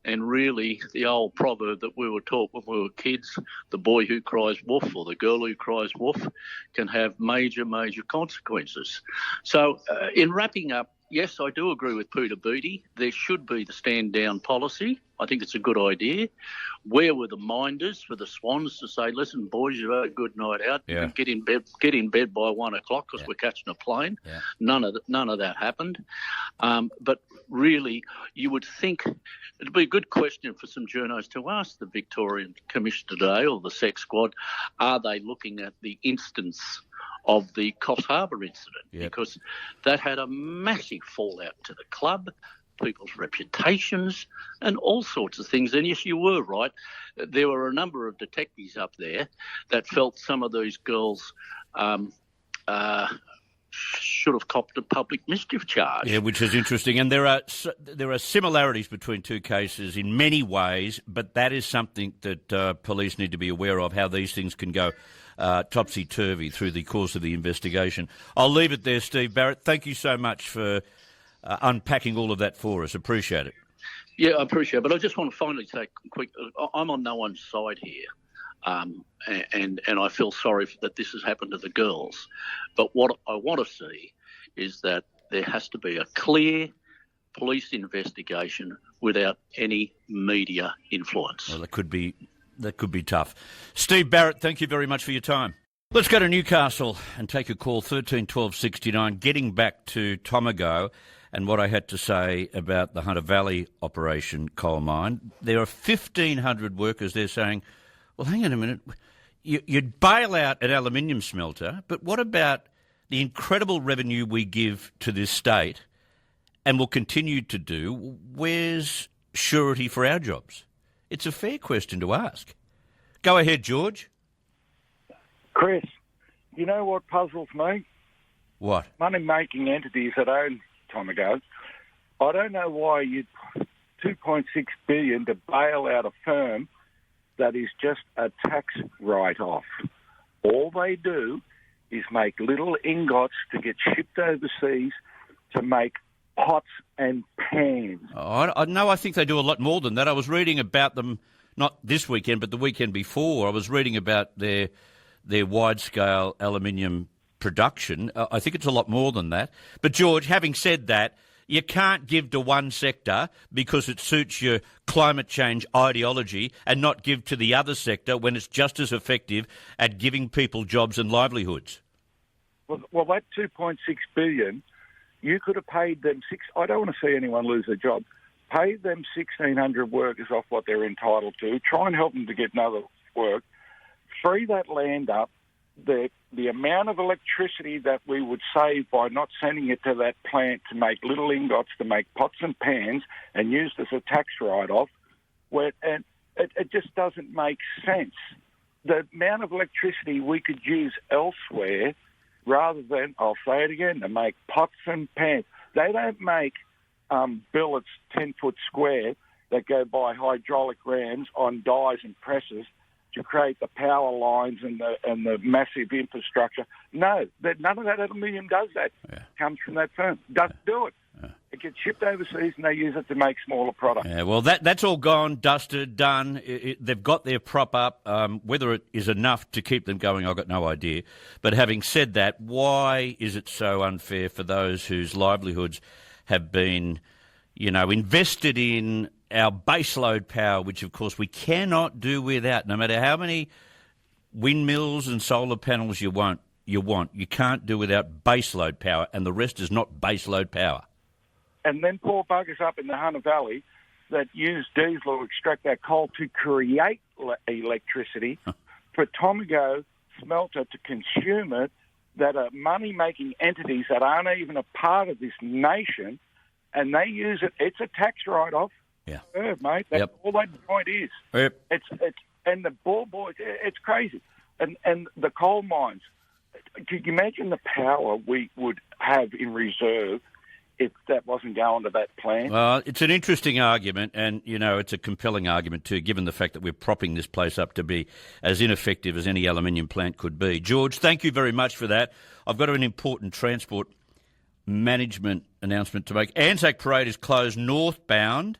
and really the old proverb that we were taught when we were kids, the boy who cries wolf or the girl who cries wolf, can have major, major consequences. So in wrapping up, yes, I do agree with Peter Beattie. There should be the stand-down policy. I think it's a good idea. Where were the minders for the Swans to say, listen, boys, you've had a good night out. Yeah. Get in bed by 1 o'clock because we're catching a plane. Yeah. None of that happened. But really, you would think it'd be a good question for some journos to ask the Victorian Commission today or the Sex Squad, are they looking at the instance of the Coffs Harbour incident? Yep. Because that had a massive fallout to the club, people's reputations and all sorts of things. And yes, you were right. There were a number of detectives up there that felt some of these girls should have copped a public mischief charge. Yeah, which is interesting. And there are similarities between two cases in many ways, but that is something that police need to be aware of, how these things can go topsy-turvy through the course of the investigation. I'll leave it there, Steve Barrett. Thank you so much for unpacking all of that for us. Appreciate it. Yeah, I appreciate it. But I just want to finally say quick, I'm on no one's side here. And I feel sorry that this has happened to the girls. But what I want to see is that there has to be a clear police investigation without any media influence. Well, that could be tough. Steve Barrett, thank you very much for your time. Let's go to Newcastle and take a call, 13 12 69. Getting back to Tomago and what I had to say about the Hunter Valley operation coal mine. There are 1,500 workers there saying, well, hang on a minute, you'd bail out an aluminium smelter, but what about the incredible revenue we give to this state and will continue to do? Where's surety for our jobs? It's a fair question to ask. Go ahead, George. Chris, you know what puzzles me? What? Money-making entities that own Tomago. I don't know why you'd $2.6 billion to bail out a firm that is just a tax write-off. All they do is make little ingots to get shipped overseas to make pots and pans. I think they do a lot more than that. I was reading about them, not this weekend, but the weekend before. I was reading about their wide-scale aluminium production. I think it's a lot more than that. But, George, having said that, you can't give to one sector because it suits your climate change ideology and not give to the other sector when it's just as effective at giving people jobs and livelihoods. Well, that $2.6 billion, you could have paid them I don't want to see anyone lose their job. Pay them 1,600 workers off what they're entitled to. Try and help them to get another work. Free that land up. The amount of electricity that we would save by not sending it to that plant to make little ingots, to make pots and pans, and used as a tax write-off, and it just doesn't make sense. The amount of electricity we could use elsewhere, rather than, I'll say it again, to make pots and pans. They don't make billets 10 foot square that go by hydraulic rams on dies and presses to create the power lines and the massive infrastructure. No, none of that aluminium does that. Yeah. Comes from that firm. Doesn't do it. It gets shipped overseas and they use it to make smaller products. Yeah, well, that's all gone, dusted, done. They've got their prop up. Whether it is enough to keep them going, I've got no idea. But having said that, why is it so unfair for those whose livelihoods have been, invested in our baseload power, which, of course, we cannot do without, no matter how many windmills and solar panels you want. You can't do without baseload power, and the rest is not baseload power. And then poor buggers up in the Hunter Valley that use diesel to extract that coal to create electricity for Tomago smelter to consume it, that are money-making entities that aren't even a part of this nation, and they use it. It's a tax write-off. Yeah, mate. That's all that point is. Yep. It's and the ball boys. It's crazy. And the coal mines. Could you imagine the power we would have in reserve if that wasn't going to that plant? Well, it's an interesting argument, and, it's a compelling argument too, given the fact that we're propping this place up to be as ineffective as any aluminium plant could be. George, thank you very much for that. I've got an important transport management announcement to make. Anzac Parade is closed northbound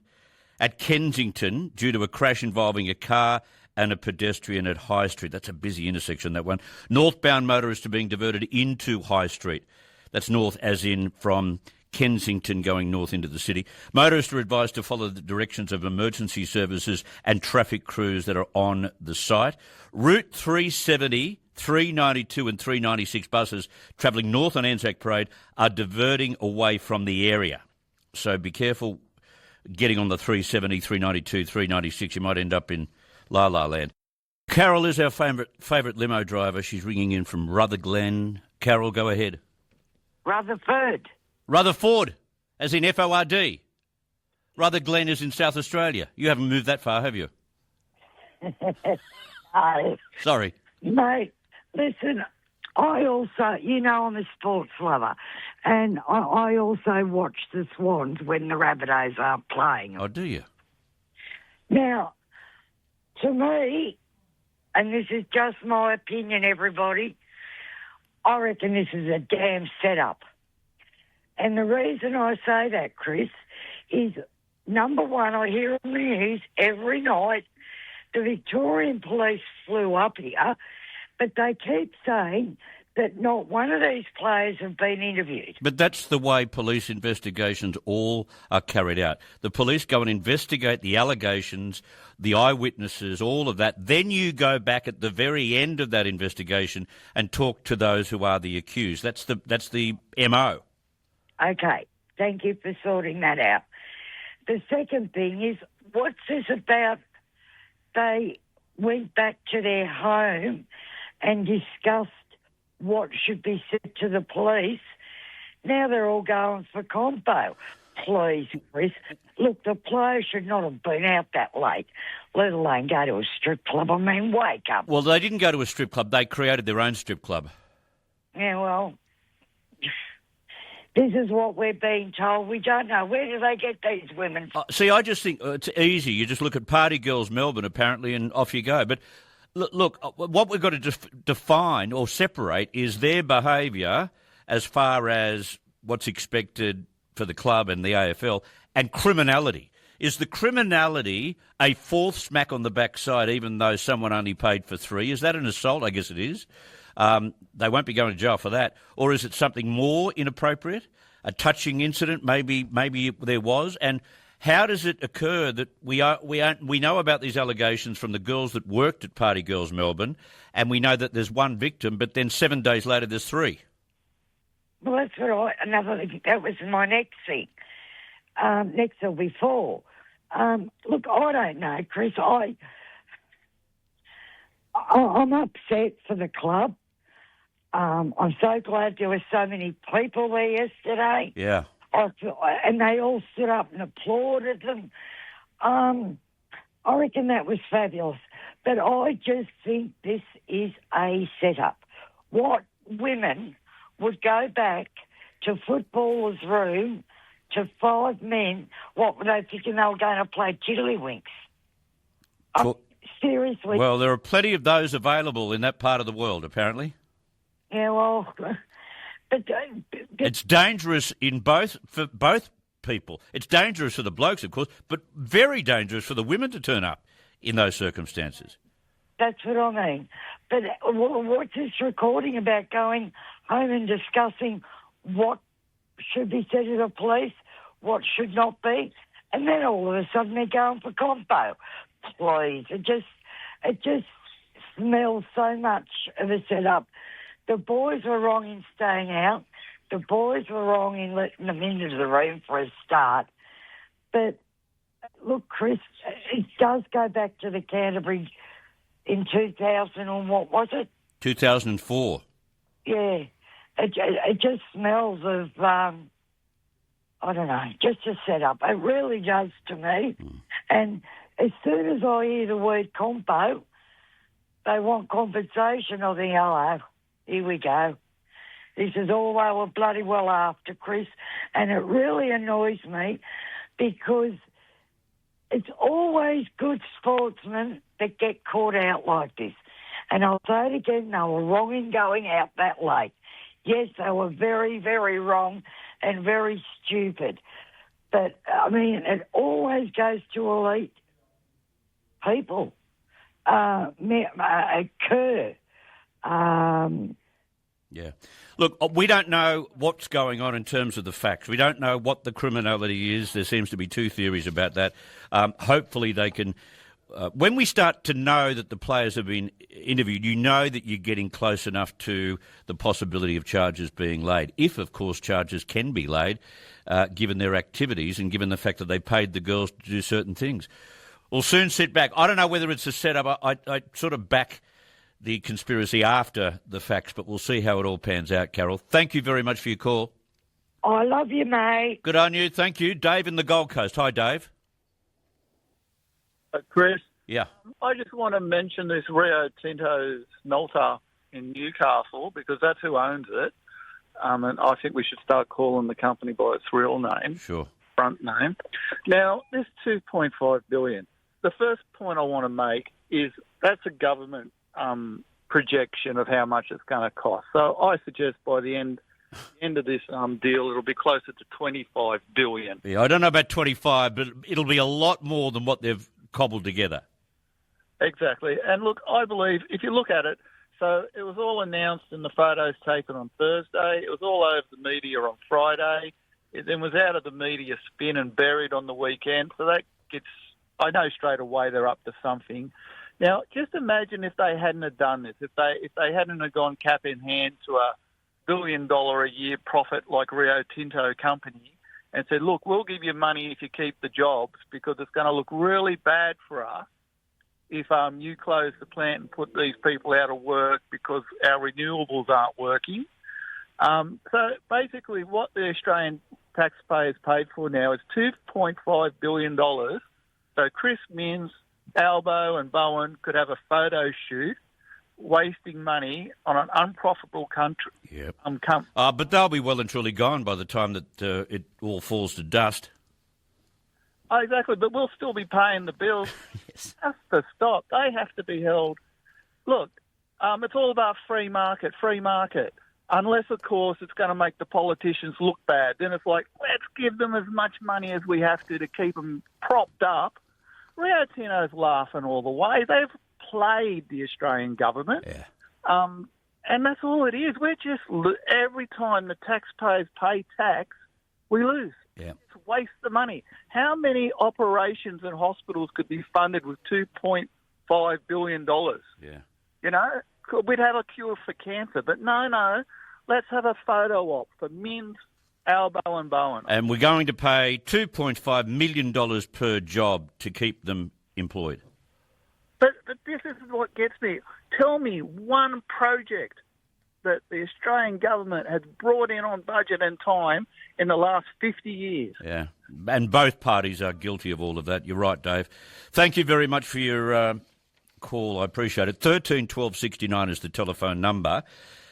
at Kensington due to a crash involving a car and a pedestrian at High Street. That's a busy intersection, that one. Northbound motorists are being diverted into High Street. That's north as in from Kensington going north into the city. Motorists are advised to follow the directions of emergency services and traffic crews that are on the site. Route 370, 392 and 396 buses travelling north on Anzac Parade are diverting away from the area. So be careful getting on the 370, 392, 396. You might end up in La La Land. Carol is our favourite limo driver. She's ringing in from Rutherglen. Carol, go ahead. Rutherford, as in F-O-R-D. Rutherglen is in South Australia. You haven't moved that far, have you? No. Sorry. Mate, listen, I also, I'm a sports lover, and I also watch the Swans when the Rabbitohs aren't playing. Oh, do you? Now, to me, and this is just my opinion, everybody, I reckon this is a damn setup. And the reason I say that, Chris, is, number one, I hear on the news every night the Victorian police flew up here, but they keep saying that not one of these players have been interviewed. But that's the way police investigations all are carried out. The police go and investigate the allegations, the eyewitnesses, all of that. Then you go back at the very end of that investigation and talk to those who are the accused. That's the MO. Okay, thank you for sorting that out. The second thing is, what's this about? They went back to their home and discussed what should be said to the police. Now they're all going for compo. Please, Chris. Look, the players should not have been out that late, let alone go to a strip club. I mean, wake up. Well, they didn't go to a strip club. They created their own strip club. Yeah, well, this is what we're being told. We don't know. Where do they get these women from? See, I just think it's easy. You just look at Party Girls Melbourne, apparently, and off you go. But look, what we've got to define or separate is their behaviour as far as what's expected for the club and the AFL, and criminality. Is the criminality a fourth smack on the backside, even though someone only paid for 3? Is that an assault? I guess it is. They won't be going to jail for that. Or is it something more inappropriate? A touching incident? Maybe there was. And how does it occur that we know about these allegations from the girls that worked at Party Girls Melbourne, and we know that there's one victim, but then 7 days later there's 3? Well, that's what another thing. That was my next thing. Next or before. Look, I don't know, Chris. I'm upset for the club. I'm so glad there were so many people there yesterday. Yeah. And they all stood up and applauded them. I reckon that was fabulous. But I just think this is a setup. What women would go back to footballers' room to 5 men, what were they thinking they were going to play tiddlywinks? Seriously. Well, there are plenty of those available in that part of the world, apparently. Yeah, well, But it's dangerous for both people. It's dangerous for the blokes, of course, but very dangerous for the women to turn up in those circumstances. That's what I mean. But what's this recording about going home and discussing what should be said to the police, what should not be, and then all of a sudden they're going for compo? Please, it just smells so much of a setup. The boys were wrong in staying out. The boys were wrong in letting them into the room for a start. But look, Chris, it does go back to the Canterbury in 2000 and what was it? 2004. Yeah. It just smells of, I don't know, just a setup. It really does to me. And as soon as I hear the word compo, they want compensation. I think, hello, here we go. This is all they were bloody well after, Chris. And it really annoys me because it's always good sportsmen that get caught out like this. And I'll say it again, they were wrong in going out that late. Yes, they were very, very wrong and very stupid. But, I mean, it always goes to elite people. Kerr. Yeah. Look, we don't know what's going on in terms of the facts. We don't know what the criminality is. There seems to be two theories about that. Hopefully they can... when we start to know that the players have been interviewed, you know that you're getting close enough to the possibility of charges being laid. If, of course, charges can be laid, given their activities and given the fact that they paid the girls to do certain things. We'll soon sit back. I don't know whether it's a setup. I sort of back the conspiracy after the facts, but we'll see how it all pans out, Carol. Thank you very much for your call. I love you, mate. Good on you. Thank you. Dave in the Gold Coast. Hi, Dave. Chris? Yeah. I just want to mention this Rio Tinto smelter in Newcastle because that's who owns it. And I think we should start calling the company by its real name. Sure. Front name. Now, this $2.5 billion. The first point I want to make is that's a government projection of how much it's going to cost. So I suggest by the end of this deal, it'll be closer to $25 billion. Yeah, I don't know about 25, but it'll be a lot more than what they've cobbled together. Exactly. And look, I believe if you look at it, so it was all announced and the photos taken on Thursday. It was all over the media on Friday. It then was out of the media spin and buried on the weekend. So that gets, I know straight away they're up to something. Now, just imagine if they hadn't have done this, if they hadn't have gone cap in hand to a $1 billion a year profit like Rio Tinto company and said, look, we'll give you money if you keep the jobs because it's going to look really bad for us if you close the plant and put these people out of work because our renewables aren't working. So basically what the Australian taxpayers paid for now is $2.5 billion. So Chris Minns, Albo and Bowen could have a photo shoot wasting money on an unprofitable country. Yep. But they'll be well and truly gone by the time that it all falls to dust. Oh, exactly, but we'll still be paying the bills. Yes. That's the stop. They have to be held. Look, it's all about free market. Unless, of course, it's going to make the politicians look bad. Then it's like, let's give them as much money as we have to keep them propped up. Rio Tinto's laughing all the way. They've played the Australian government. Yeah. And that's all it is. We're just, every time the taxpayers pay tax, we lose. Yeah. It's a waste of money. How many operations and hospitals could be funded with $2.5 billion? Yeah. You know, we'd have a cure for cancer. But no, let's have a photo op for Minns, Albo and Bowen. And we're going to pay $2.5 million per job to keep them employed. But this is what gets me. Tell me one project that the Australian government has brought in on budget and time in the last 50 years. Yeah, and both parties are guilty of all of that. You're right, Dave. Thank you very much for your call. I appreciate it. 13 12 69 is the telephone number.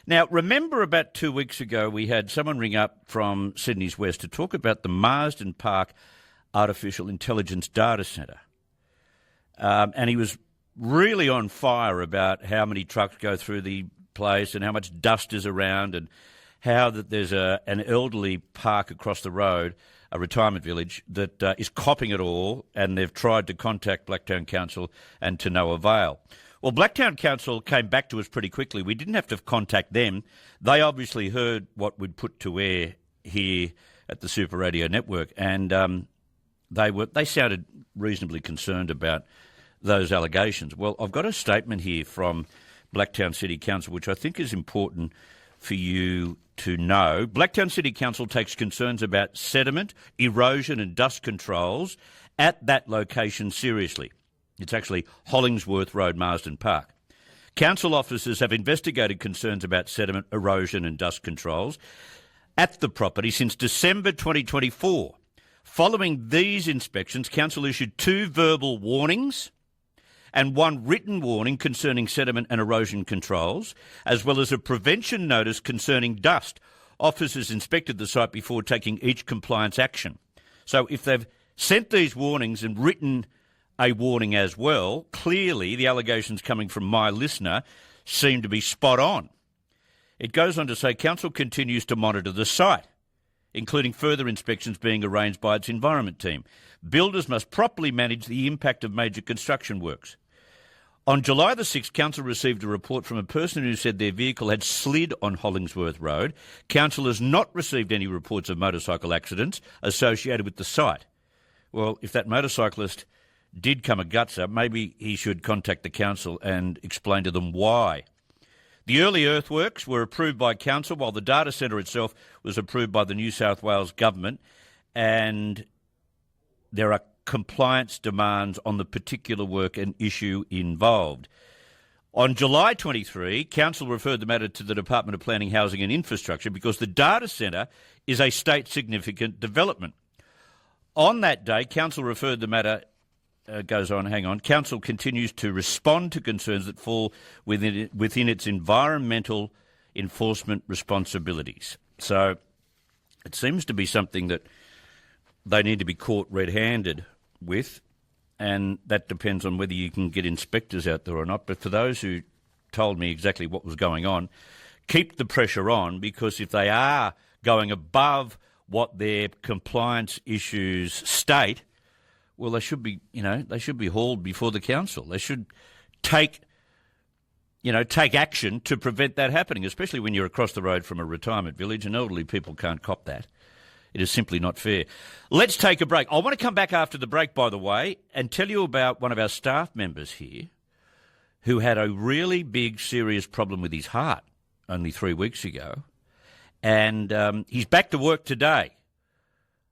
Now, remember about 2 weeks ago we had someone ring up from Sydney's West to talk about the Marsden Park Artificial Intelligence Data Centre. And he was really on fire about how many trucks go through the place and how much dust is around and how that there's an elderly park across the road, a retirement village, that is copping it all, and they've tried to contact Blacktown Council and to no avail. Well, Blacktown Council came back to us pretty quickly. We didn't have to contact them. They obviously heard what we'd put to air here at the Super Radio Network, and they sounded reasonably concerned about those allegations. Well, I've got a statement here from Blacktown City Council, which I think is important for you to know. Blacktown City Council takes concerns about sediment, erosion and dust controls at that location seriously. It's actually Hollingsworth Road, Marsden Park. Council officers have investigated concerns about sediment, erosion and dust controls at the property since December 2024. Following these inspections, Council issued 2 verbal warnings and 1 written warning concerning sediment and erosion controls, as well as a prevention notice concerning dust. Officers inspected the site before taking each compliance action. So if they've sent these warnings and written a warning as well, clearly the allegations coming from my listener seem to be spot on. It goes on to say Council continues to monitor the site, including further inspections being arranged by its environment team. Builders must properly manage the impact of major construction works. On July the 6th, Council received a report from a person who said their vehicle had slid on Hollingsworth Road. Council has not received any reports of motorcycle accidents associated with the site. Well, if that motorcyclist did come a gutser, maybe he should contact the Council and explain to them why. The early earthworks were approved by Council, while the data centre itself was approved by the New South Wales Government, and there are compliance demands on the particular work and issue involved. On July 23, Council referred the matter to the Department of Planning, Housing and Infrastructure because the data centre is a state significant development. On that day, Council referred the matter Council continues to respond to concerns that fall within its environmental enforcement responsibilities. So it seems to be something that they need to be caught red-handed with, and that depends on whether you can get inspectors out there or not. But for those who told me exactly what was going on, keep the pressure on, because if they are going above what their compliance issues state, well, they should be hauled before the Council. They should take action to prevent that happening, especially when you're across the road from a retirement village and elderly people can't cop that. It is simply not fair. Let's take a break. I want to come back after the break, by the way, and tell you about one of our staff members here who had a really big, serious problem with his heart only 3 weeks ago, and he's back to work today.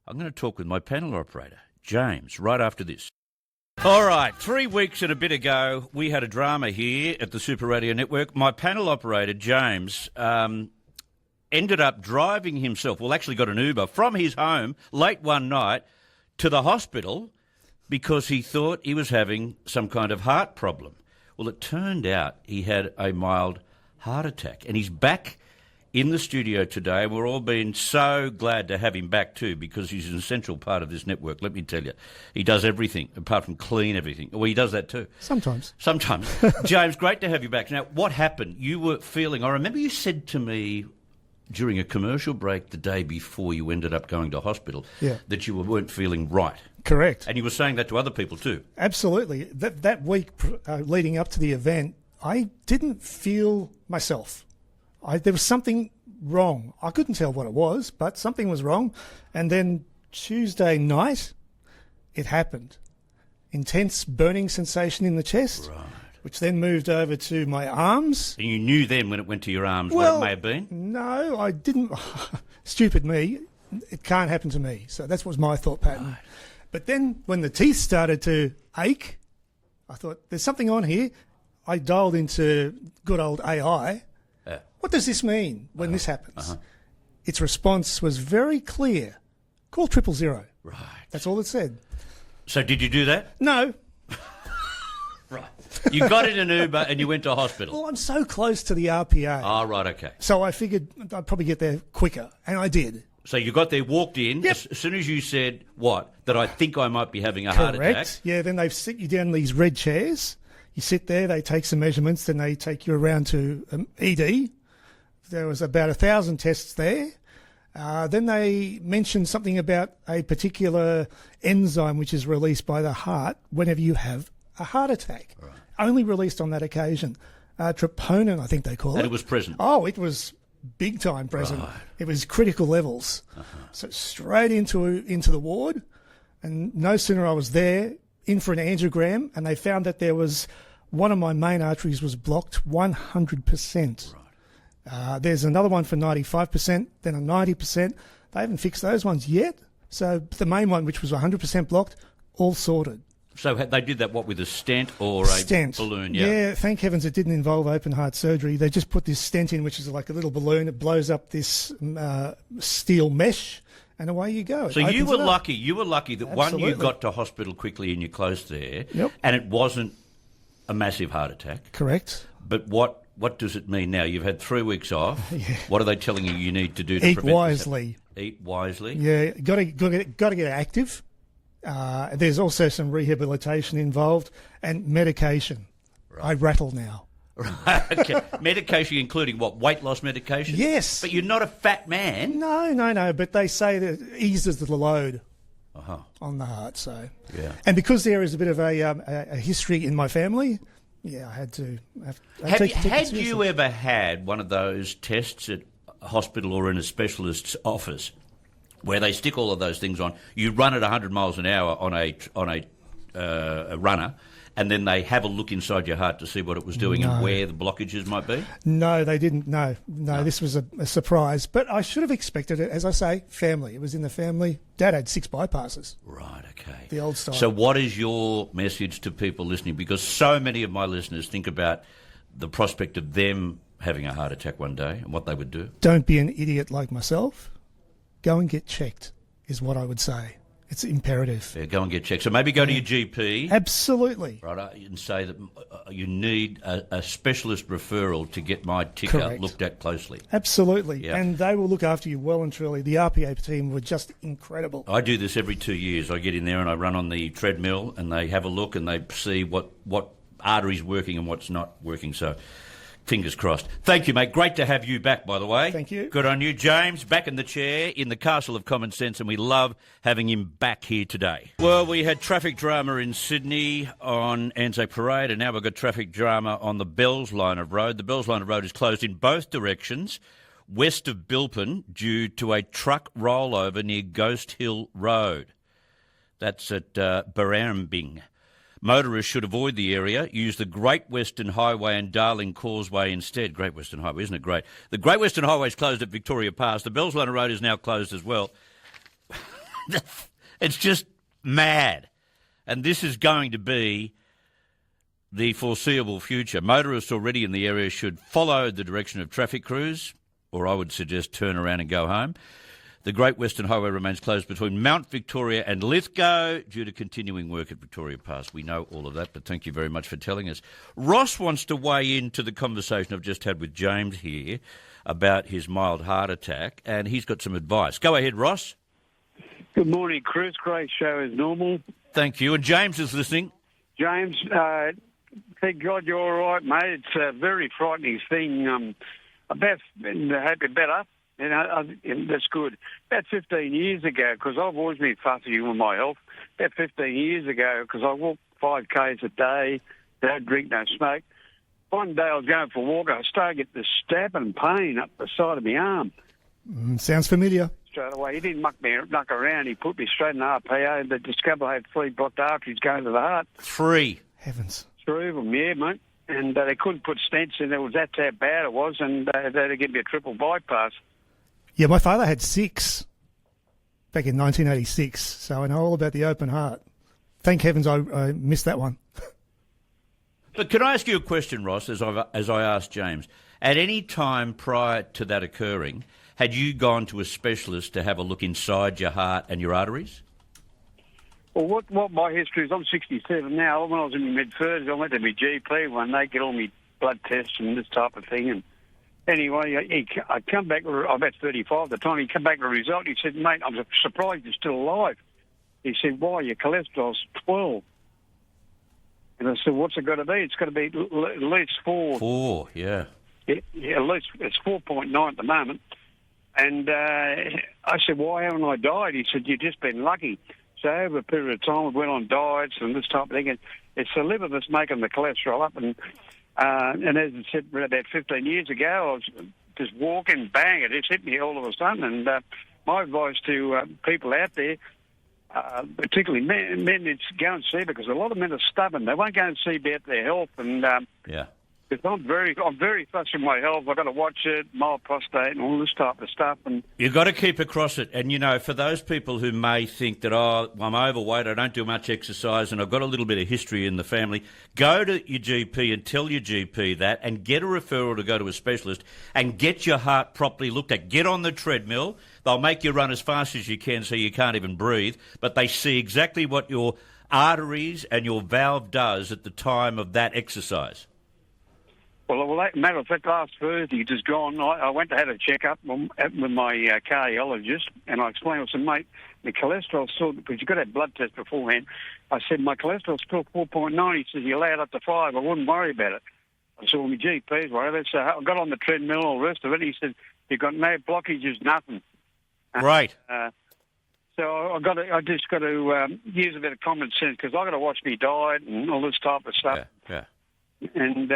I'm going to talk with my panel operator, James, right after this. All right, 3 weeks and a bit ago, we had a drama here at the Super Radio Network. My panel operator, James, ended up driving himself, actually got an Uber from his home late one night to the hospital because he thought he was having some kind of heart problem. Well, it turned out he had a mild heart attack, and he's back in the studio today. We're all been so glad to have him back too, because he's an essential part of this network, let me tell you. He does everything, apart from clean everything. Well, he does that too. Sometimes. James, great to have you back. Now, what happened? You were feeling, I remember you said to me during a commercial break the day before you ended up going to hospital that you weren't feeling right. Correct. And you were saying that to other people too. Absolutely. That week leading up to the event, I didn't feel myself. There was something wrong. I couldn't tell what it was, but something was wrong. And then Tuesday night, it happened. Intense burning sensation in the chest, which then moved over to my arms. And you knew then when it went to your arms what it may have been? No, I didn't. Stupid me. It can't happen to me. So that was my thought pattern. Right. But then when the teeth started to ache, I thought, there's something on here. I dialed into good old AI. What does this mean when this happens? Its response was very clear. Call 000. Right. That's all it said. So did you do that? No. Right. You got in an Uber and you went to hospital. Well, I'm so close to the RPA. Oh, right, okay. So I figured I'd probably get there quicker, and I did. So you got there, walked in, as soon as you said, what, that I think I might be having a heart attack? Correct. Yeah, then they sit you down in these red chairs. You sit there, they take some measurements, then they take you around to ED. There was about 1,000 tests there. Then they mentioned something about a particular enzyme which is released by the heart whenever you have a heart attack. Right. Only released on that occasion. Troponin, I think they call it. And it was present? Oh, it was big time present. Right. It was critical levels. So straight into the ward, and no sooner I was there, in for an angiogram, and they found that there was one of my main arteries was blocked 100%. Right. There's another one for 95%, then a 90%. They haven't fixed those ones yet. So the main one, which was 100% blocked, all sorted. So they did that, what, with a stent or a balloon? Yeah, thank heavens it didn't involve open heart surgery. They just put this stent in, which is like a little balloon. It blows up this steel mesh, and away you go. So you were lucky. You were lucky that, one, you got to hospital quickly and you're close there, and it wasn't a massive heart attack. Correct. But what does it mean now? You've had 3 weeks off. Yeah. What are they telling you need to do to eat prevent wisely? Eat wisely? Yeah, got to get active. There's also some rehabilitation involved and medication. Right. I rattle now. Right. Okay. Medication including what? Weight loss medication? Yes. But you're not a fat man. No. But they say that it eases the load on the heart. So yeah. And because there is a bit of a history in my family, I had to. Had you ever had one of those tests at a hospital or in a specialist's office, where they stick all of those things on? You run at 100 miles an hour on a runner, and then they have a look inside your heart to see what it was doing and where the blockages might be? No, they didn't. No. This was a surprise. But I should have expected it. As I say, family. It was in the family. Dad had 6 bypasses. Right, okay. The old style. So what is your message to people listening? Because so many of my listeners think about the prospect of them having a heart attack one day and what they would do. Don't be an idiot like myself. Go and get checked is what I would say. It's imperative. Yeah, go and get checked. So maybe go to your GP. Absolutely. Right, and say that you need a specialist referral to get my ticker looked at closely. Absolutely. Yeah. And they will look after you well and truly. The RPA team were just incredible. I do this every 2 years. I get in there and I run on the treadmill and they have a look and they see what artery's working and what's not working. So fingers crossed. Thank you, mate. Great to have you back, by the way. Thank you. Good on you. James, back in the chair in the Castle of Common Sense, and we love having him back here today. Well, we had traffic drama in Sydney on Anzac Parade, and now we've got traffic drama on the Bells line of road. The Bells line of road is closed in both directions, west of Bilpin, due to a truck rollover near Ghost Hill Road. That's at Barrambing. Motorists should avoid the area, use the Great Western Highway and Darling Causeway instead. Great Western Highway, isn't it great? The Great Western Highway is closed at Victoria Pass. The Bells line of road is now closed as well. It's just mad. And this is going to be the foreseeable future. Motorists already in the area should follow the direction of traffic crews, or I would suggest turn around and go home. The Great Western Highway remains closed between Mount Victoria and Lithgow due to continuing work at Victoria Pass. We know all of that, but thank you very much for telling us. Ross wants to weigh into the conversation I've just had with James here about his mild heart attack, and he's got some advice. Go ahead, Ross. Good morning, Chris. Great show as normal. Thank you. And James is listening. James, thank God you're all right, mate. It's a very frightening thing. I hope you're better. And that's good. About 15 years ago, because I've always been fussy with my health, about 15 years ago, because I walk 5Ks a day, don't drink, no smoke. One day I was going for a walk, I started getting this stabbing pain up the side of my arm. Sounds familiar. Straight away. He didn't muck around. He put me straight in the RPA and they discovered I had 3 blocked arteries going to the heart. 3? Heavens. 3 of them, yeah, mate. And they couldn't put stents in. That's how bad it was, and they had to give me a triple bypass. Yeah, my father had 6 back in 1986, so I know all about the open heart. Thank heavens I missed that one. But can I ask you a question, Ross, as I asked James? At any time prior to that occurring, had you gone to a specialist to have a look inside your heart and your arteries? Well, what my history is, I'm 67 now. When I was in my mid-30s, I went to my GP when they get all my blood tests and this type of thing, and anyway, I come back, I'm about 35 at the time, he come back with a result, he said, mate, I'm surprised you're still alive. He said, why, your cholesterol's 12. And I said, what's it got to be? It's got to be at least 4. 4, yeah. at least it's 4.9 at the moment. And I said, why haven't I died? He said, you've just been lucky. So over a period of time, we went on diets and this type of thing. And it's the liver that's making the cholesterol up. And as I said, about 15 years ago, I was just walking, bang, it just hit me all of a sudden. And my advice to people out there, particularly men, is go and see, because a lot of men are stubborn. They won't go and see about their health. And because I'm very fussy with my health. I've got to watch it, mild prostate and all this type of stuff. And you've got to keep across it. And, you know, for those people who may think that, I'm overweight, I don't do much exercise and I've got a little bit of history in the family, go to your GP and tell your GP that and get a referral to go to a specialist and get your heart properly looked at. Get on the treadmill. They'll make you run as fast as you can so you can't even breathe, but they see exactly what your arteries and your valve does at the time of that exercise. Well, matter of fact, last Thursday, just gone, I went to have a checkup with my cardiologist, and I explained, I said, mate, the cholesterol's still, because you've got to have blood test beforehand. I said, my cholesterol's still 4.9. He says, you're allowed up to 5. I wouldn't worry about it. I said, well, my GP's whatever. So I got on the treadmill, all the rest of it. He said, you've got no blockages, nothing. Right. So I just got to use a bit of common sense, because I've got to watch my diet and all this type of stuff. Yeah. And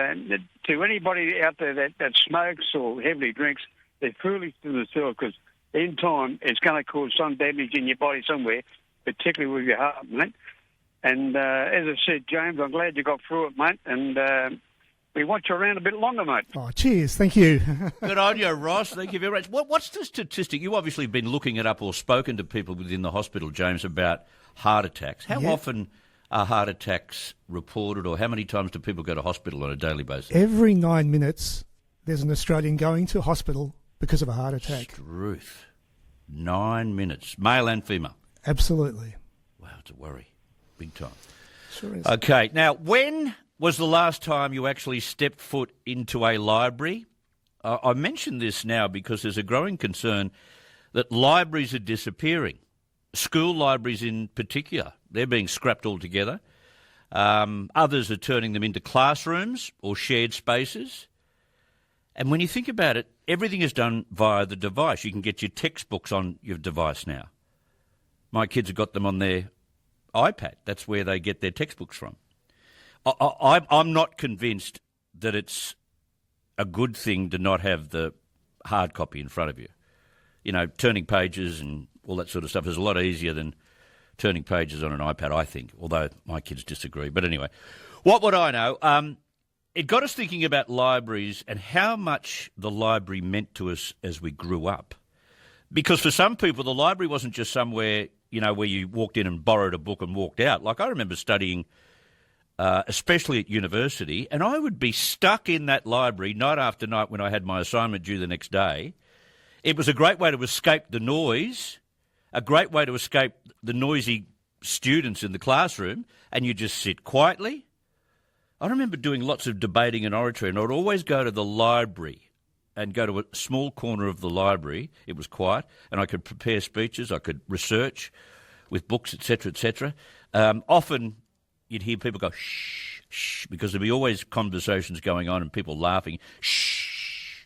to anybody out there that smokes or heavily drinks, they're foolish to themselves, because in time it's going to cause some damage in your body somewhere, particularly with your heart, mate. And as I said, James, I'm glad you got through it, mate. And we want you around a bit longer, mate. Oh, cheers. Thank you. Good on you, Ross. Thank you very much. What's the statistic? You've obviously been looking it up or spoken to people within the hospital, James, about heart attacks. How often are heart attacks reported, or how many times do people go to hospital on a daily basis? Every 9 minutes, there's an Australian going to hospital because of a heart attack. Truth. 9 minutes, male and female. Absolutely. Wow, it's a worry. Big time. Sure is. Okay, now, when was the last time you actually stepped foot into a library? I mention this now because there's a growing concern that libraries are disappearing. School libraries in particular. They're being scrapped altogether. Others are turning them into classrooms or shared spaces. And when you think about it, everything is done via the device. You can get your textbooks on your device now. My kids have got them on their iPad. That's where they get their textbooks from. I'm not convinced that it's a good thing to not have the hard copy in front of you. You know, turning pages and all that sort of stuff is a lot easier than turning pages on an iPad, I think, although my kids disagree. But anyway, what would I know? It got us thinking about libraries and how much the library meant to us as we grew up. Because for some people, the library wasn't just somewhere, you know, where you walked in and borrowed a book and walked out. Like I remember studying, especially at university, and I would be stuck in that library night after night when I had my assignment due the next day. It was a great way to escape the noise, a great way to escape the noisy students in the classroom, and you just sit quietly. I remember doing lots of debating and oratory, and I'd always go to the library and go to a small corner of the library. It was quiet, and I could prepare speeches, I could research with books, etc., etc. Often you'd hear people go, shh, shh, because there'd be always conversations going on and people laughing, shh.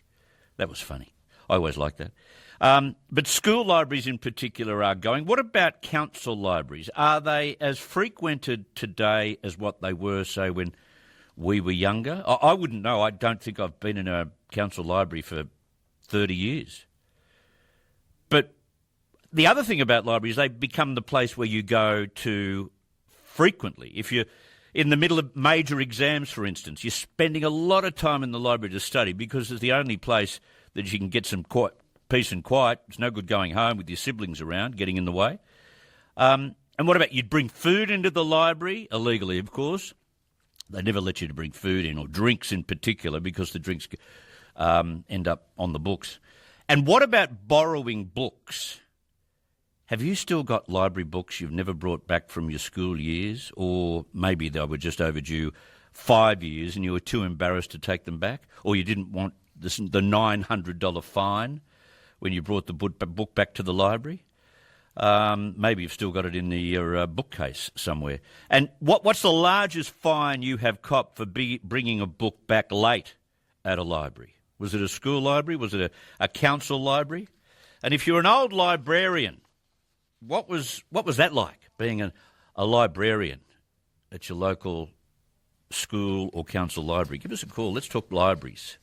That was funny. I always liked that. But school libraries in particular are going. What about council libraries? Are they as frequented today as what they were, say, when we were younger? I wouldn't know. I don't think I've been in a council library for 30 years. But the other thing about libraries, they become the place where you go to frequently. If you're in the middle of major exams, for instance, you're spending a lot of time in the library to study because it's the only place that you can get some peace and quiet. It's no good going home with your siblings around, getting in the way. And what about you'd bring food into the library, illegally, of course. They never let you to bring food in, or drinks in particular, because the drinks end up on the books. And what about borrowing books? Have you still got library books you've never brought back from your school years? Or maybe they were just overdue 5 years and you were too embarrassed to take them back? Or you didn't want the $900 fine when you brought the book back to the library? Maybe you've still got it in your bookcase somewhere. And what's the largest fine you have copped for bringing a book back late at a library? Was it a school library? Was it a council library? And if you're an old librarian, what was that like, being a librarian at your local school or council library? Give us a call. Let's talk libraries.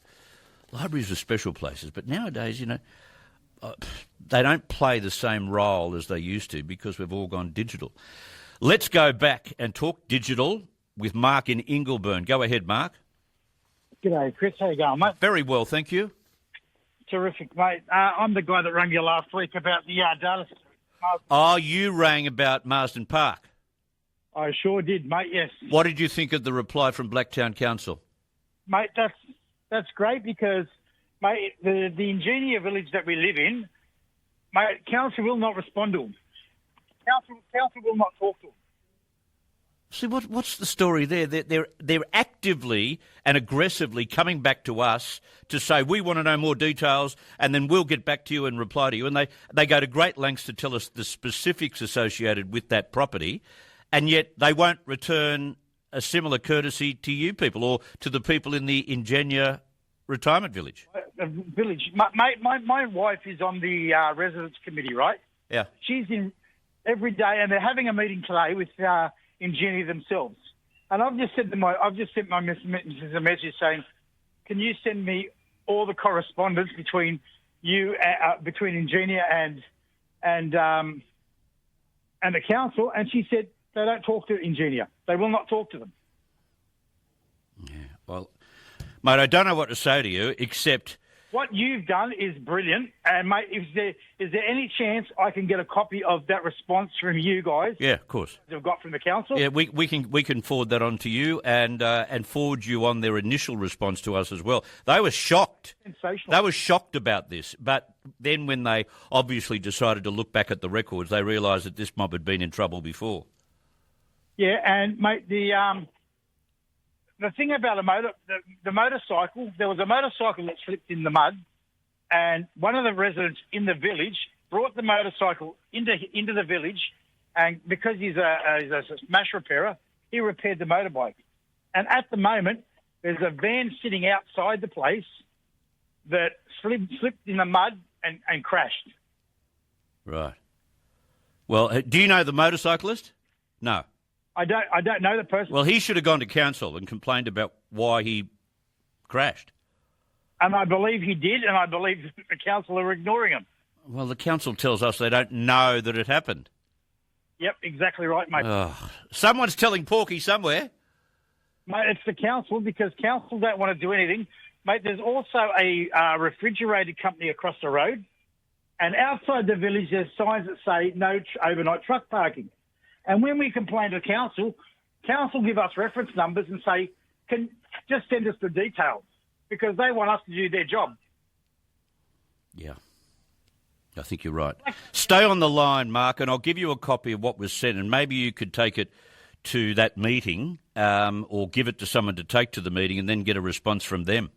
Libraries are special places, but nowadays, they don't play the same role as they used to because we've all gone digital. Let's go back and talk digital with Mark in Ingleburn. Go ahead, Mark. G'day, Chris. How you going, mate? Very well, thank you. Terrific, mate. I'm the guy that rang you last week about the data. Oh, you rang about Marsden Park. I sure did, mate, yes. What did you think of the reply from Blacktown Council? Mate, that's great because, mate, the Ingenia village that we live in, mate, council will not respond to them. Council will not talk to them. See, what's the story there? They're actively and aggressively coming back to us to say, we want to know more details, and then we'll get back to you and reply to you. And they go to great lengths to tell us the specifics associated with that property, and yet they won't return a similar courtesy to you people or to the people in the Ingenia retirement village. Village. My wife is on the residents committee, right? Yeah. She's in every day, and they're having a meeting today with Ingenia themselves. And I've just sent my missus a message saying, can you send me all the correspondence between you, between Ingenia and the council? And she said they don't talk to Ingenia. They will not talk to them. Yeah. Well, mate, I don't know what to say to you except what you've done is brilliant. And mate, is there any chance I can get a copy of that response from you guys? Yeah, of course. They've got from the council. Yeah, we can forward that on to you and forward you on their initial response to us as well. They were shocked. Sensational. They were shocked about this, but then when they obviously decided to look back at the records, they realised that this mob had been in trouble before. Yeah, and mate, the thing about the motorcycle, there was a motorcycle that slipped in the mud, and one of the residents in the village brought the motorcycle into the village, and because he's a smash repairer, he repaired the motorbike. And at the moment, there's a van sitting outside the place that slipped in the mud and crashed. Right. Well, do you know the motorcyclist? No. I don't know the person. Well, he should have gone to council and complained about why he crashed. And I believe he did, and I believe the council are ignoring him. Well, the council tells us they don't know that it happened. Yep, exactly right, mate. Oh, someone's telling Porky somewhere. Mate, it's the council because council don't want to do anything. Mate, there's also a refrigerated company across the road, and outside the village there's signs that say no overnight truck parking. And when we complain to council give us reference numbers and say, can just send us the details because they want us to do their job. Yeah, I think you're right. Stay on the line, Mark, and I'll give you a copy of what was sent, and maybe you could take it to that meeting or give it to someone to take to the meeting and then get a response from them.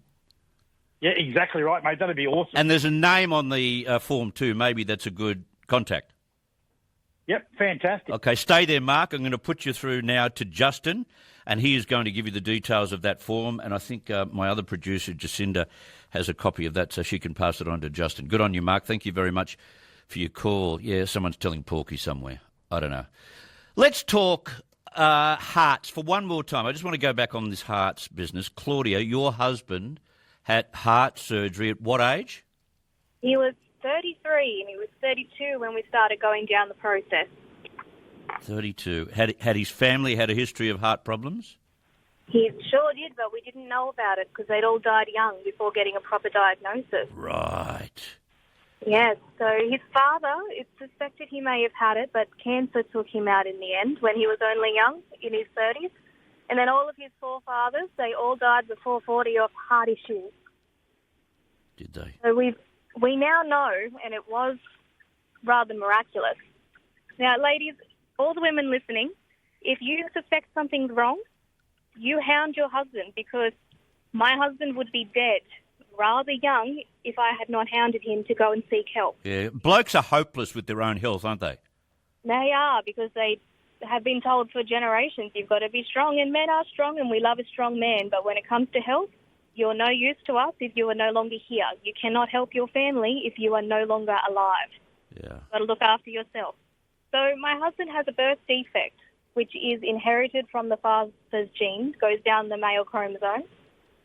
Yeah, exactly right, mate. That'd be awesome. And there's a name on the form too. Maybe that's a good contact. Yep, fantastic. Okay, stay there, Mark. I'm going to put you through now to Justin, and he is going to give you the details of that form. And I think my other producer, Jacinda, has a copy of that so she can pass it on to Justin. Good on you, Mark. Thank you very much for your call. Yeah, someone's telling Porky somewhere. I don't know. Let's talk hearts for one more time. I just want to go back on this hearts business. Claudia, your husband had heart surgery at what age? He was 33 and he was 32 when we started going down the process. 32. Had his family had a history of heart problems? He sure did, but we didn't know about it because they'd all died young before getting a proper diagnosis. Right. Yes, so his father, it's suspected he may have had it, but cancer took him out in the end when he was only young, in his 30s. And then all of his forefathers, they all died before 40 of heart issues. Did they? So we now know, and it was rather miraculous. Now, ladies, all the women listening, if you suspect something's wrong, you hound your husband because my husband would be dead rather young if I had not hounded him to go and seek help. Yeah, blokes are hopeless with their own health, aren't they? They are, because they have been told for generations, you've got to be strong, and men are strong, and we love a strong man. But when it comes to health, you're no use to us if you are no longer here. You cannot help your family if you are no longer alive. Yeah. You've got to look after yourself. So my husband has a birth defect, which is inherited from the father's genes, goes down the male chromosome.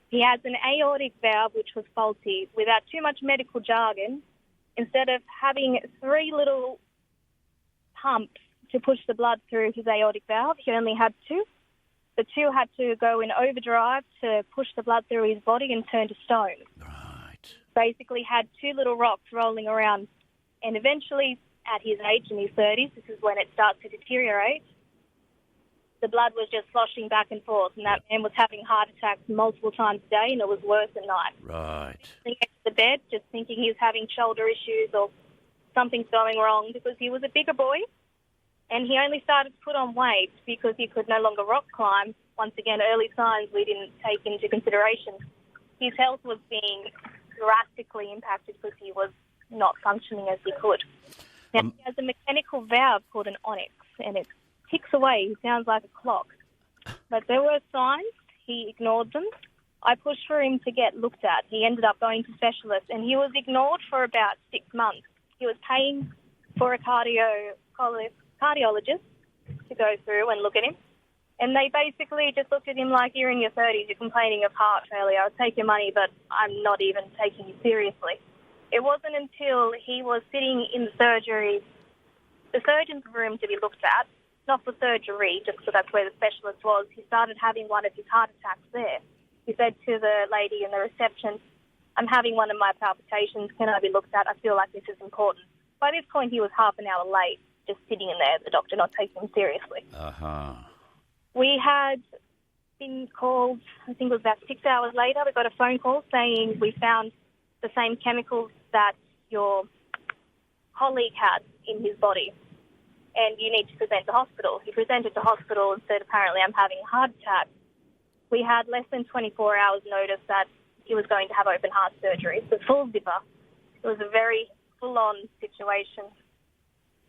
He has an aortic valve which was faulty. Without too much medical jargon, instead of having 3 little pumps to push the blood through his aortic valve, he only had 2. The 2 had to go in overdrive to push the blood through his body and turn to stone. Right. Basically had 2 little rocks rolling around. And eventually, at his age, in his 30s, this is when it starts to deteriorate, the blood was just sloshing back and forth, and that man was having heart attacks multiple times a day, and it was worse at night. Right. Next to the bed, just thinking he was having shoulder issues or something's going wrong, because he was a bigger boy, and he only started to put on weight because he could no longer rock climb. Once again, early signs we didn't take into consideration. His health was being drastically impacted because he was not functioning as he could. Now, he has a mechanical valve called an onyx, and it ticks away. He sounds like a clock. But there were signs. He ignored them. I pushed for him to get looked at. He ended up going to specialists, and he was ignored for about 6 months. He was paying for a cardiologist to go through and look at him. And they basically just looked at him like, you're in your 30s, you're complaining of heart failure. I'll take your money, but I'm not even taking you seriously. It wasn't until he was sitting in the surgeon's room to be looked at, not for surgery, just because that's where the specialist was. He started having one of his heart attacks there. He said to the lady in the reception, I'm having one of my palpitations. Can I be looked at? I feel like this is important. By this point, he was half an hour late, just sitting in there, the doctor not taking him seriously. Uh-huh. We had been called, I think it was about 6 hours later, we got a phone call saying we found the same chemicals that your colleague had in his body, and you need to present to hospital. He presented to hospital and said, apparently I'm having a heart attack. We had less than 24 hours notice that he was going to have open heart surgery. The full zipper. It was a very full-on situation,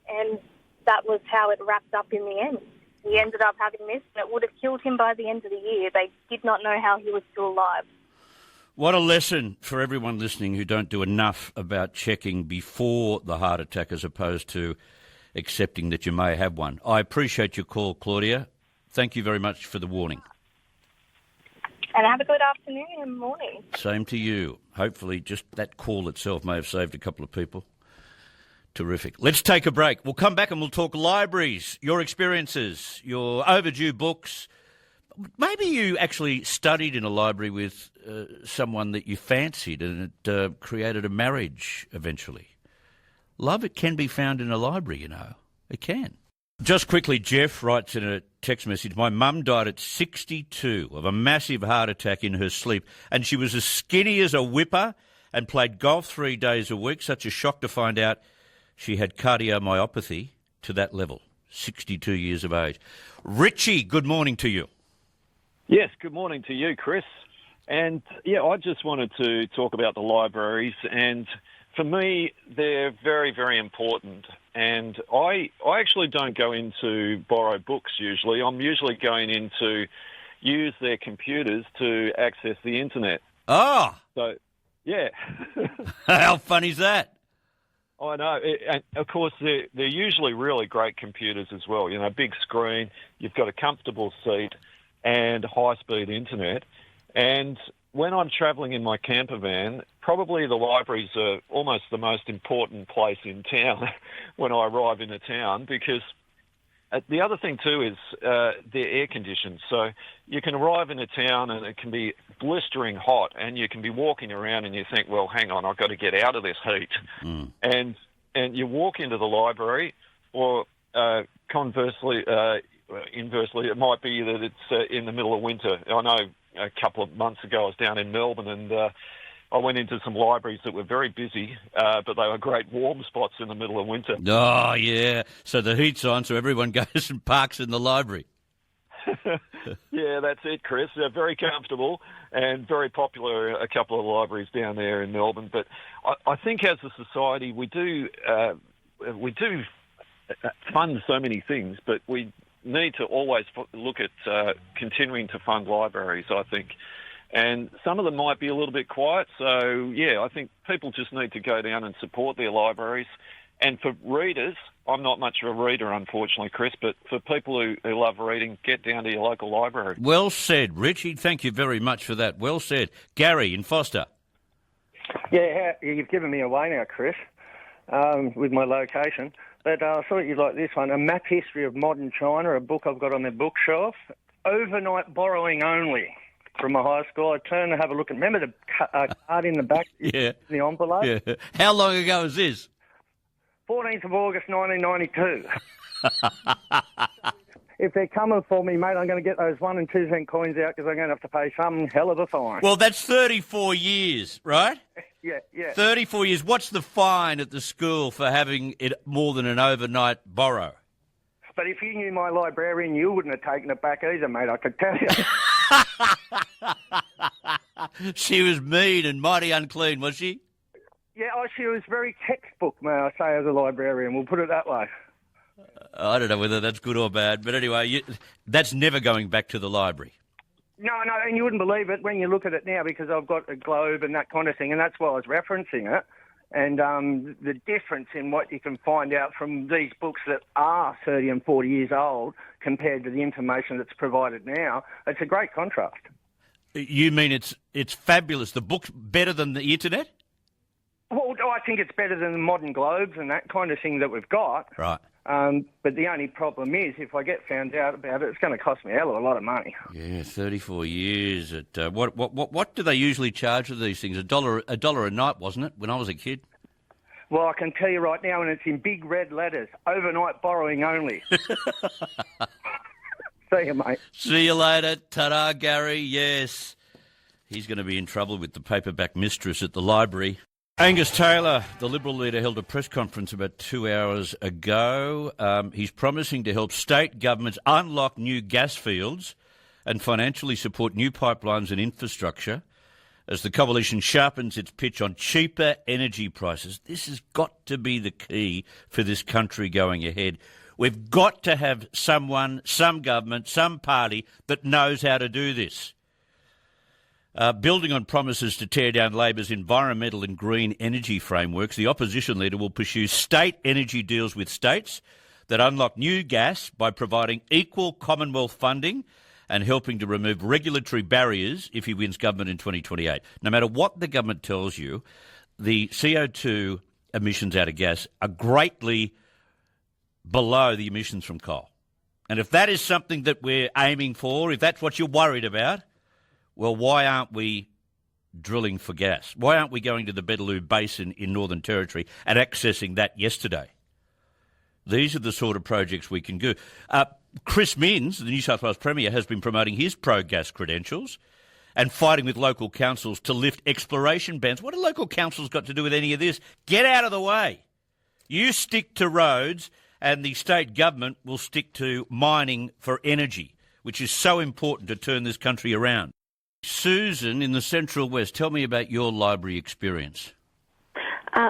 and that was how it wrapped up in the end. He ended up having this, and it would have killed him by the end of the year. They did not know how he was still alive. What a lesson for everyone listening who don't do enough about checking before the heart attack as opposed to accepting that you may have one. I appreciate your call, Claudia. Thank you very much for the warning. And have a good afternoon and morning. Same to you. Hopefully just that call itself may have saved a couple of people. Terrific. Let's take a break. We'll come back and we'll talk libraries, your experiences, your overdue books. Maybe you actually studied in a library with someone that you fancied and it created a marriage eventually. Love, it can be found in a library, you know. It can. Just quickly, Jeff writes in a text message, my mum died at 62 of a massive heart attack in her sleep, and she was as skinny as a whipper and played golf 3 days a week. Such a shock to find out she had cardiomyopathy to that level, 62 years of age. Richie, good morning to you. Yes, good morning to you, Chris. And, yeah, I just wanted to talk about the libraries, and for me, they're very, very important. And I actually don't go in to borrow books usually. I'm usually going in to use their computers to access the internet. Ah! So, yeah. How fun is that? I know. And, of course, they're usually really great computers as well. You know, big screen, you've got a comfortable seat and high-speed internet. And when I'm travelling in my camper van, probably the libraries are almost the most important place in town when I arrive in a town, because the other thing too is they're air-conditioned. So you can arrive in a town and it can be blistering hot, and you can be walking around and you think, well, hang on, I've got to get out of this heat. Mm. And you walk into the library, or inversely, it might be that it's in the middle of winter. I know a couple of months ago I was down in Melbourne, and I went into some libraries that were very busy, but they were great warm spots in the middle of winter. Oh, yeah. So the heat's on, so everyone goes and parks in the library. Yeah, that's it, Chris. They're very comfortable and very popular, a couple of libraries down there in Melbourne. But I think as a society we do fund so many things, but we need to always look at continuing to fund libraries, I think. And some of them might be a little bit quiet. So, yeah, I think people just need to go down and support their libraries. And for readers, I'm not much of a reader, unfortunately, Chris, but for people who love reading, get down to your local library. Well said, Richie. Thank you very much for that. Well said. Gary in Foster. Yeah, you've given me away now, Chris, with my location. But I thought you'd like this one, A Map History of Modern China, a book I've got on the bookshelf. Overnight borrowing only from my high school. I turned to have a look. Remember the card in the back? Yeah. The envelope? Yeah. How long ago is this? 14th of August 1992. If they're coming for me, mate, I'm going to get those 1 and 2 cent coins out because I'm going to have to pay some hell of a fine. Well, that's 34 years, right? Yeah. 34 years. What's the fine at the school for having it more than an overnight borrow? But if you knew my librarian, you wouldn't have taken it back either, mate, I could tell you. She was mean and mighty unclean, was she? Yeah, she was very textbook, may I say, as a librarian. We'll put it that way. I don't know whether that's good or bad, but anyway, that's never going back to the library. No, and you wouldn't believe it when you look at it now because I've got a globe and that kind of thing, and that's why I was referencing it. And the difference in what you can find out from these books that are 30 and 40 years old compared to the information that's provided now, it's a great contrast. You mean it's fabulous? The book's better than the internet? Well, I think it's better than the modern globes and that kind of thing that we've got. Right. But the only problem is, if I get found out about it, it's going to cost me a hell of a lot of money. Yeah, 34 years. At what do they usually charge for these things? $1 a night, wasn't it, when I was a kid? Well, I can tell you right now, and it's in big red letters, overnight borrowing only. See you, mate. See you later. Ta-da, Gary. Yes. He's going to be in trouble with the paperback mistress at the library. Angus Taylor, the Liberal leader, held a press conference about 2 hours ago. He's promising to help state governments unlock new gas fields and financially support new pipelines and infrastructure as the coalition sharpens its pitch on cheaper energy prices. This has got to be the key for this country going ahead. We've got to have someone, some government, some party that knows how to do this. Building on promises to tear down Labor's environmental and green energy frameworks, the opposition leader will pursue state energy deals with states that unlock new gas by providing equal Commonwealth funding and helping to remove regulatory barriers if he wins government in 2028. No matter what the government tells you, the CO2 emissions out of gas are greatly below the emissions from coal. And if that is something that we're aiming for, if that's what you're worried about, well, why aren't we drilling for gas? Why aren't we going to the Beetaloo Basin in Northern Territory and accessing that yesterday? These are the sort of projects we can do. Chris Minns, the New South Wales Premier, has been promoting his pro-gas credentials and fighting with local councils to lift exploration bans. What have local councils got to do with any of this? Get out of the way. You stick to roads and the state government will stick to mining for energy, which is so important to turn this country around. Susan in the Central West, tell me about your library experience.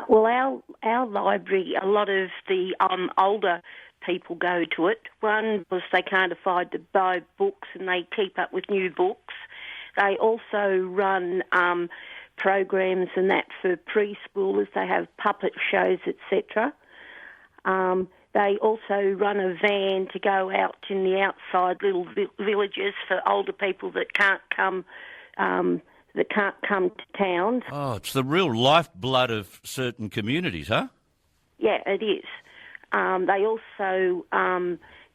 Well, our library, a lot of the older people go to it. One, because they can't afford to buy books and they keep up with new books. They also run programs and that for preschoolers. They have puppet shows, etc. They also run a van to go out in the outside little villages for older people that can't come to towns. Oh, it's the real lifeblood of certain communities, huh? Yeah, it is. They also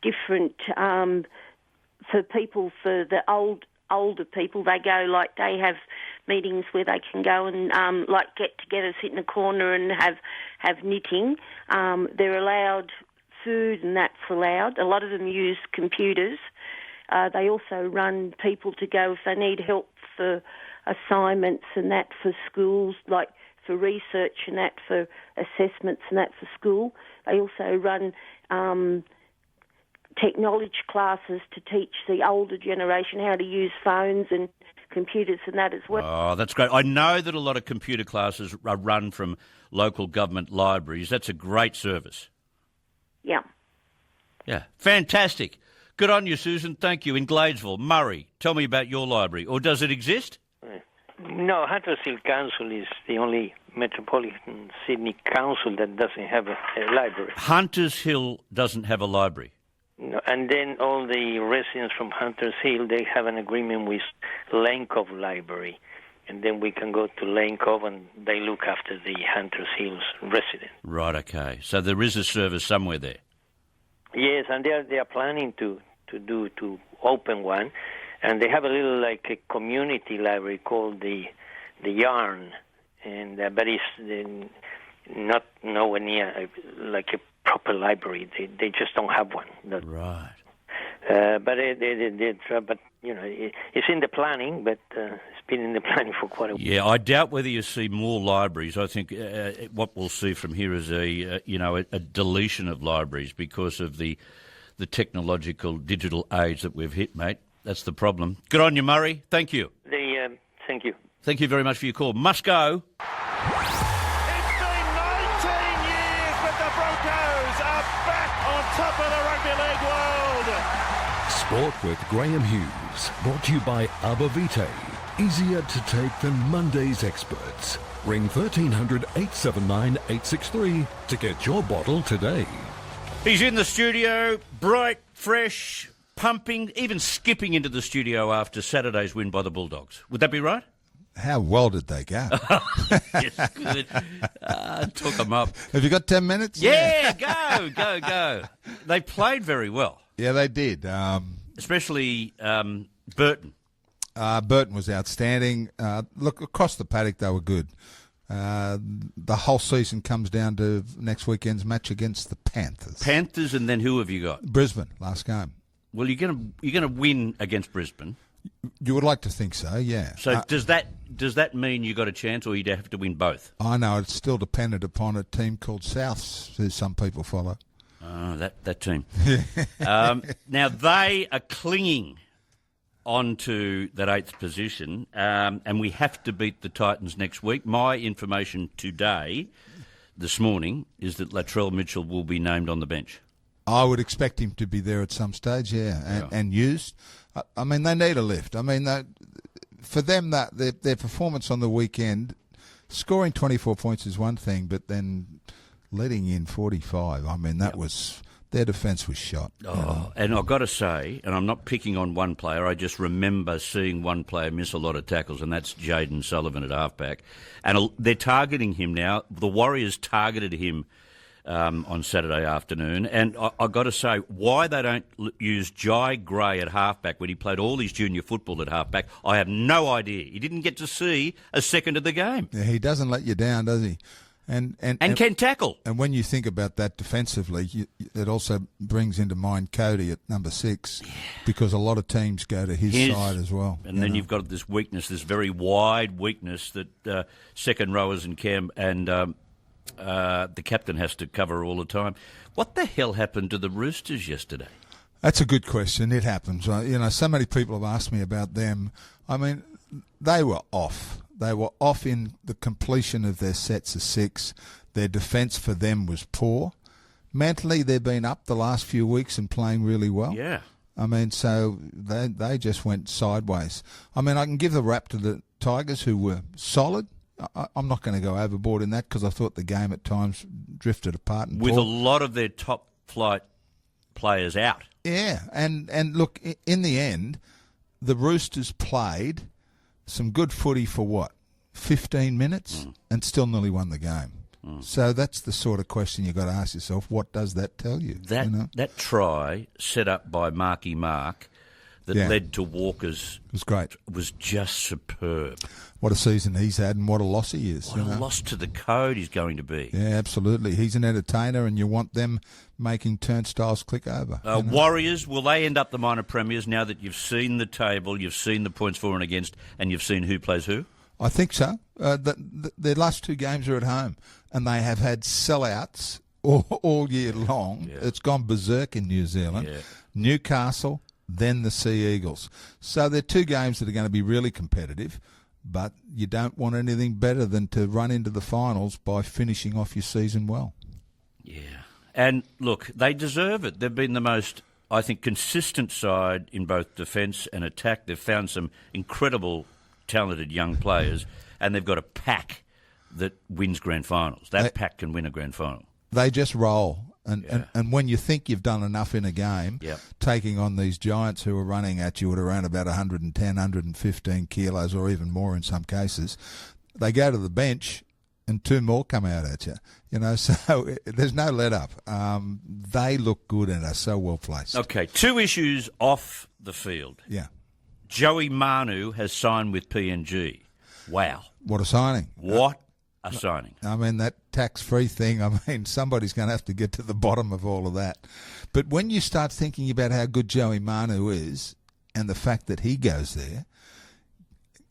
different for people, for the older people. They go they have meetings where they can go and get together, sit in a corner and have knitting. They're allowed food and that's allowed. A lot of them use computers. They also run people to go if they need help for assignments and that for schools, like for research and that for assessments and that for school. They also run technology classes to teach the older generation how to use phones and computers and that as well. Oh, that's great. I know that a lot of computer classes are run from local government libraries. That's a great service. Yeah. Yeah, fantastic. Good on you, Susan. Thank you. In Gladesville, Murray, tell me about your library. Or does it exist? No, Hunters Hill Council is the only metropolitan Sydney council that doesn't have a library. Hunters Hill doesn't have a library. No, and then all the residents from Hunters Hill, they have an agreement with Lane Cove Library. And then we can go to Lane Cove and they look after the Hunters Hills residents. Right, okay. So there is a service somewhere there. Yes, and they are planning to open one. And they have a little like a community library called the Yarn. And but it's not nowhere near like a proper library. They just don't have one. Right. But but you know, it's in the planning. But it's been in the planning for quite a while. Yeah, I doubt whether you see more libraries. I think what we'll see from here is a deletion of libraries because of the technological digital age that we've hit, mate. That's the problem. Good on you, Murray. Thank you. Thank you. Thank you very much for your call. Must go. It's been 19 years, but the Broncos are back on top of the rugby league world. Sport with Graham Hughes, brought to you by Arbor Vitae. Easier to take than Monday's experts. Ring 1300 879 863 to get your bottle today. He's in the studio, bright, fresh, pumping, even skipping into the studio after Saturday's win by the Bulldogs. Would that be right? How well did they go? Yes, good. Took them up. Have you got 10 minutes? Yeah, go. They played very well. Yeah, they did. Especially Burton. Burton was outstanding. Look, across the paddock, they were good. The whole season comes down to next weekend's match against the Panthers. Panthers, and then who have you got? Brisbane, last game. Well, you're gonna win against Brisbane. You would like to think so, yeah. So does that mean you got a chance, or you'd have to win both? I know it's still dependent upon a team called Souths, who some people follow. Oh, that team. Now they are clinging onto that 8th position, and we have to beat the Titans next week. My information this morning, is that Latrell Mitchell will be named on the bench. I would expect him to be there at some stage, and used. I mean, they need a lift. I mean, for them, their performance on the weekend, scoring 24 points is one thing, but then letting in 45, I mean, their defence was shot. Oh, and I've got to say, and I'm not picking on one player, I just remember seeing one player miss a lot of tackles, and that's Jaden Sullivan at halfback. And they're targeting him now. The Warriors targeted him on Saturday afternoon, and I've got to say, why they don't use Jai Gray at halfback when he played all his junior football at halfback, I have no idea. He didn't get to see a second of the game. Yeah, he doesn't let you down, does he? And can tackle. And when you think about that defensively, it also brings into mind Cody at number 6, because a lot of teams go to his side as well. And then you've got this weakness, this very wide weakness that second rowers and Cam and the captain has to cover all the time. What the hell happened to the Roosters yesterday? That's a good question. It happens. So many people have asked me about them. I mean, they were off. They were off in the completion of their sets of 6. Their defence for them was poor. Mentally, they've been up the last few weeks and playing really well. Yeah. I mean, so they just went sideways. I mean, I can give the rap to the Tigers, who were solid. I'm not going to go overboard in that, because I thought the game at times drifted apart. And with a lot of their top flight players out. Yeah, and look, in the end, the Roosters played some good footy for 15 minutes, and still nearly won the game. So that's the sort of question you've got to ask yourself. What does that tell you? That try set up by Marky Mark that led to Walker's was great. Was just superb. What a season he's had, and what a loss he is. What a loss to the code he's going to be. Yeah, absolutely. He's an entertainer, and you want them making turnstiles click over. Warriors, will they end up the minor premiers now that you've seen the table, you've seen the points for and against, and you've seen who plays who? I think so. Their last 2 games are at home, and they have had sellouts all year long. Yeah. It's gone berserk in New Zealand. Yeah. Newcastle, then the Sea Eagles. So they're 2 games that are going to be really competitive, but you don't want anything better than to run into the finals by finishing off your season well. Yeah. And look, they deserve it. They've been the most, I think, consistent side in both defence and attack. They've found some incredible talented young players, and they've got a pack that wins grand finals. That pack can win a grand final. They just roll. And when you think you've done enough in a game, taking on these giants who are running at you at around about 110, 115 kilos or even more in some cases, they go to the bench and two more come out at you. You know, so there's no let up. They look good and are so well placed. Okay, two issues off the field. Yeah. Joey Manu has signed with PNG. Wow. What a signing. What a signing. I mean, that tax-free thing, I mean, somebody's going to have to get to the bottom of all of that. But when you start thinking about how good Joey Manu is and the fact that he goes there,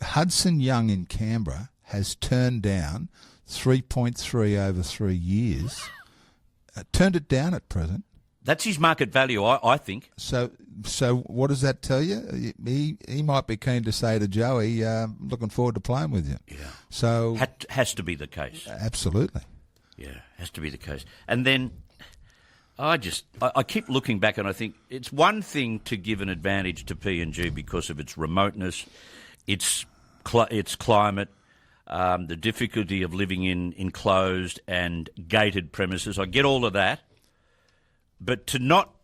Hudson Young in Canberra has turned down 3.3 over 3 years. Turned it down at present. That's his market value, I think. So what does that tell you? He might be keen to say to Joey, looking forward to playing with you. Yeah. So has to be the case. Absolutely. Yeah, has to be the case. And then I keep looking back and I think it's one thing to give an advantage to PNG because of its remoteness, its climate, the difficulty of living in enclosed and gated premises. I get all of that. But to not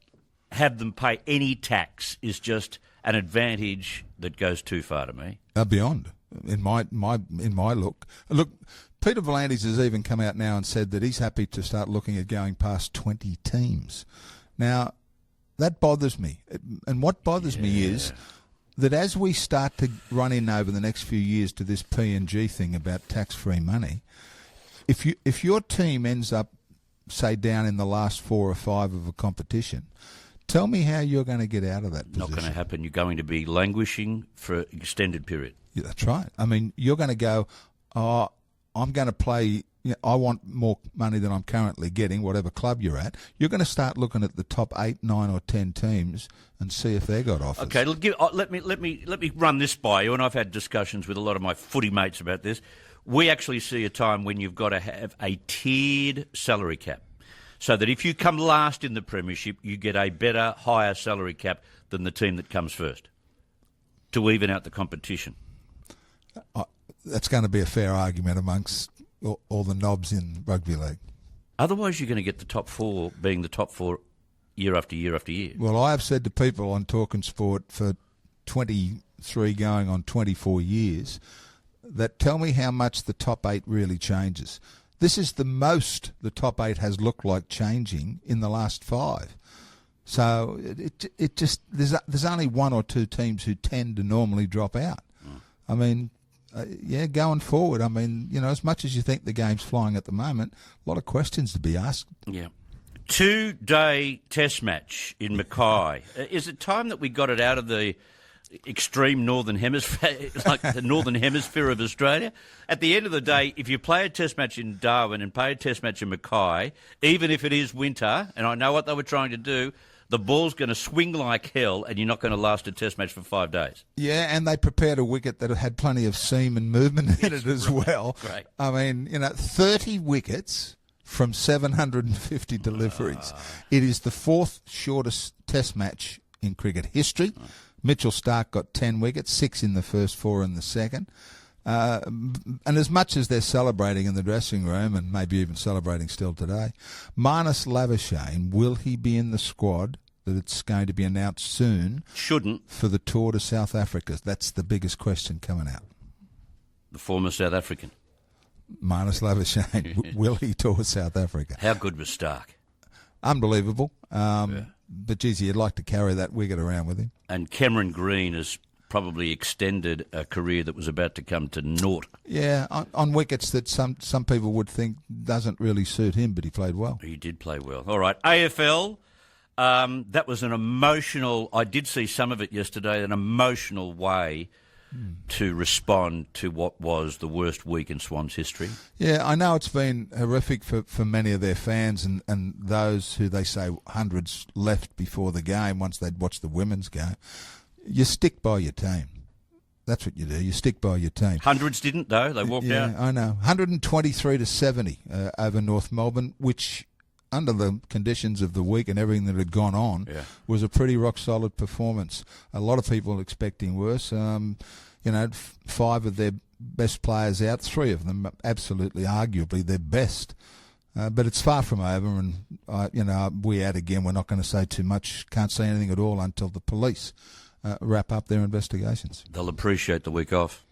have them pay any tax is just an advantage that goes too far to me. Beyond, in my look. Look, Peter V'landys has even come out now and said that he's happy to start looking at going past 20 teams. Now, that bothers me. And what bothers me is that as we start to run in over the next few years to this PNG thing about tax-free money, if your team ends up, say, down in the last 4 or 5 of a competition, tell me how you're going to get out of that position. Not going to happen. You're going to be languishing for an extended period. Yeah, that's right. I mean, you're going to go, I'm going to play, I want more money than I'm currently getting, whatever club you're at. You're going to start looking at the top 8, 9 or 10 teams and see if they got offers. Okay, let me run this by you, and I've had discussions with a lot of my footy mates about this. We actually see a time when you've got to have a tiered salary cap so that if you come last in the premiership, you get a better, higher salary cap than the team that comes first to even out the competition. That's going to be a fair argument amongst all the knobs in rugby league. Otherwise, you're going to get the top 4 being the top 4 year after year after year. Well, I have said to people on Talking Sport for 23 going on 24 years that tell me how much the top 8 really changes. This is the most the top 8 has looked like changing in the last 5. So it just there's only 1 or 2 teams who tend to normally drop out. I mean, going forward, I mean, as much as you think the game's flying at the moment, a lot of questions to be asked. Yeah. 2-day test match in Mackay. Is it time that we got it out of the extreme northern hemisphere, like the northern hemisphere of Australia? At the end of the day, if you play a test match in Darwin and play a test match in Mackay, even if it is winter, and I know what they were trying to do, the ball's going to swing like hell and you're not going to last a test match for 5 days. Yeah, and they prepared a wicket that had plenty of seam and movement in it as well. Great. I mean, 30 wickets from 750 deliveries. It is the 4th shortest test match in cricket history. Mitchell Starc got 10 wickets, 6 in the first, 4 in the second. And as much as they're celebrating in the dressing room, and maybe even celebrating still today, Marnus Labuschagne, will he be in the squad that it's going to be announced soon? Shouldn't. For the tour to South Africa? That's the biggest question coming out. The former South African. Marnus Labuschagne, will he tour South Africa? How good was Starc? Unbelievable. But, geez, you'd like to carry that wicket around with him. And Cameron Green has probably extended a career that was about to come to naught. Yeah, on wickets that some people would think doesn't really suit him, but he played well. He did play well. All right, AFL, that was an emotional, I did see some of it yesterday, an emotional way to respond to what was the worst week in Swans history. Yeah, I know it's been horrific for many of their fans and those who they say hundreds left before the game once they'd watched the women's game. You stick by your team. That's what you do. You stick by your team. Hundreds didn't, though. They walked out. Yeah, I know. 123-70 over North Melbourne, which, under the conditions of the week and everything that had gone on, was a pretty rock-solid performance. A lot of people expecting worse. 5 of their best players out, 3 of them absolutely arguably their best. But it's far from over, and we out again. We're not going to say too much. Can't say anything at all until the police wrap up their investigations. They'll appreciate the week off.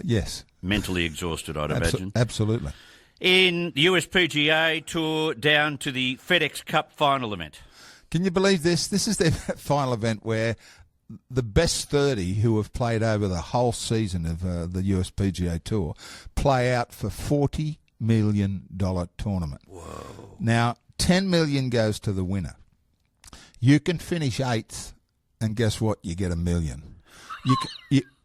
Yes. Mentally exhausted, I'd imagine. Absolutely. In the USPGA Tour, down to the FedEx Cup final event. Can you believe this? This is their final event where the best 30 who have played over the whole season of the USPGA Tour play out for $40 million tournament. Whoa. Now, $10 million goes to the winner. You can finish 8th, and guess what? You get $1 million.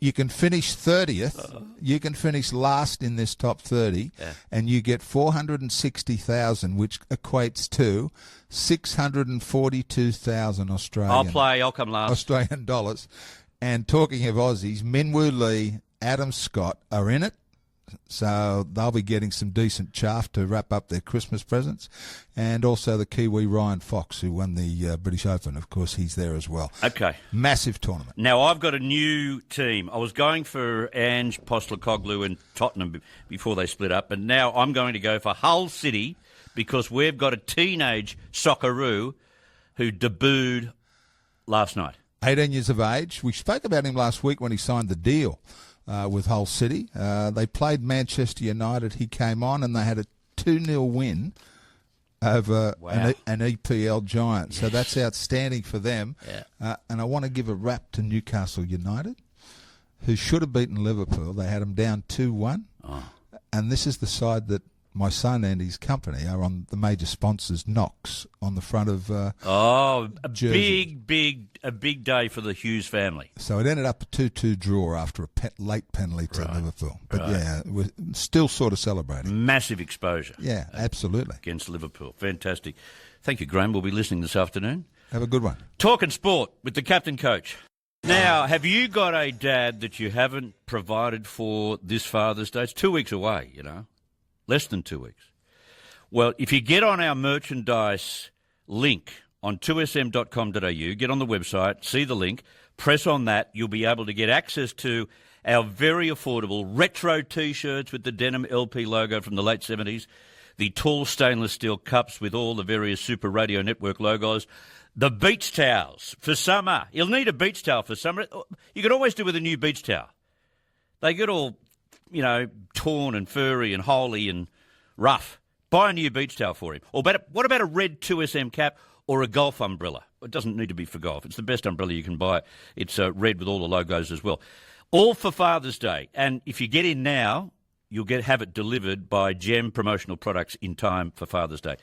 You can finish 30th. You can finish last in this top 30, and you get $460,000, which equates to 642,000 Australian. I'll play. I'll come last. Australian dollars. And talking of Aussies, Minwoo Lee, Adam Scott are in it. So they'll be getting some decent chaff to wrap up their Christmas presents. And also the Kiwi Ryan Fox, who won the British Open. Of course, he's there as well. Okay. Massive tournament. Now, I've got a new team. I was going for Ange Postecoglou and Tottenham before they split up, and now I'm going to go for Hull City because we've got a teenage Socceroo who debuted last night. 18 years of age. We spoke about him last week when he signed the deal. With Hull City. They played Manchester United. He came on and they had a 2-0 win over an EPL giant. So that's outstanding for them. Yeah. And I want to give a rap to Newcastle United, who should have beaten Liverpool. They had them down 2-1. Oh. And this is the side that my son and his company are on the major sponsors, Knox, on the front of a jersey. big day for the Hughes family. So it ended up a 2-2 draw after a late penalty to Liverpool. But yeah, we're still sort of celebrating. Massive exposure. Yeah, absolutely. Against Liverpool. Fantastic. Thank you, Graham. We'll be listening this afternoon. Have a good one. Talking sport with the captain coach. Now, have you got a dad that you haven't provided for this Father's Day? It's 2 weeks away, Less than 2 weeks. Well, if you get on our merchandise link on 2sm.com.au, get on the website, see the link, press on that, you'll be able to get access to our very affordable retro T-shirts with the denim LP logo from the late 70s, the tall stainless steel cups with all the various Super Radio Network logos, the beach towels for summer. You'll need a beach towel for summer. You can always do with a new beach towel. They get all torn and furry and holey and rough. Buy a new beach towel for him. Or what about a red 2SM cap or a golf umbrella? It doesn't need to be for golf. It's the best umbrella you can buy. It's red with all the logos as well. All for Father's Day. And if you get in now, you'll have it delivered by Gem Promotional Products in time for Father's Day.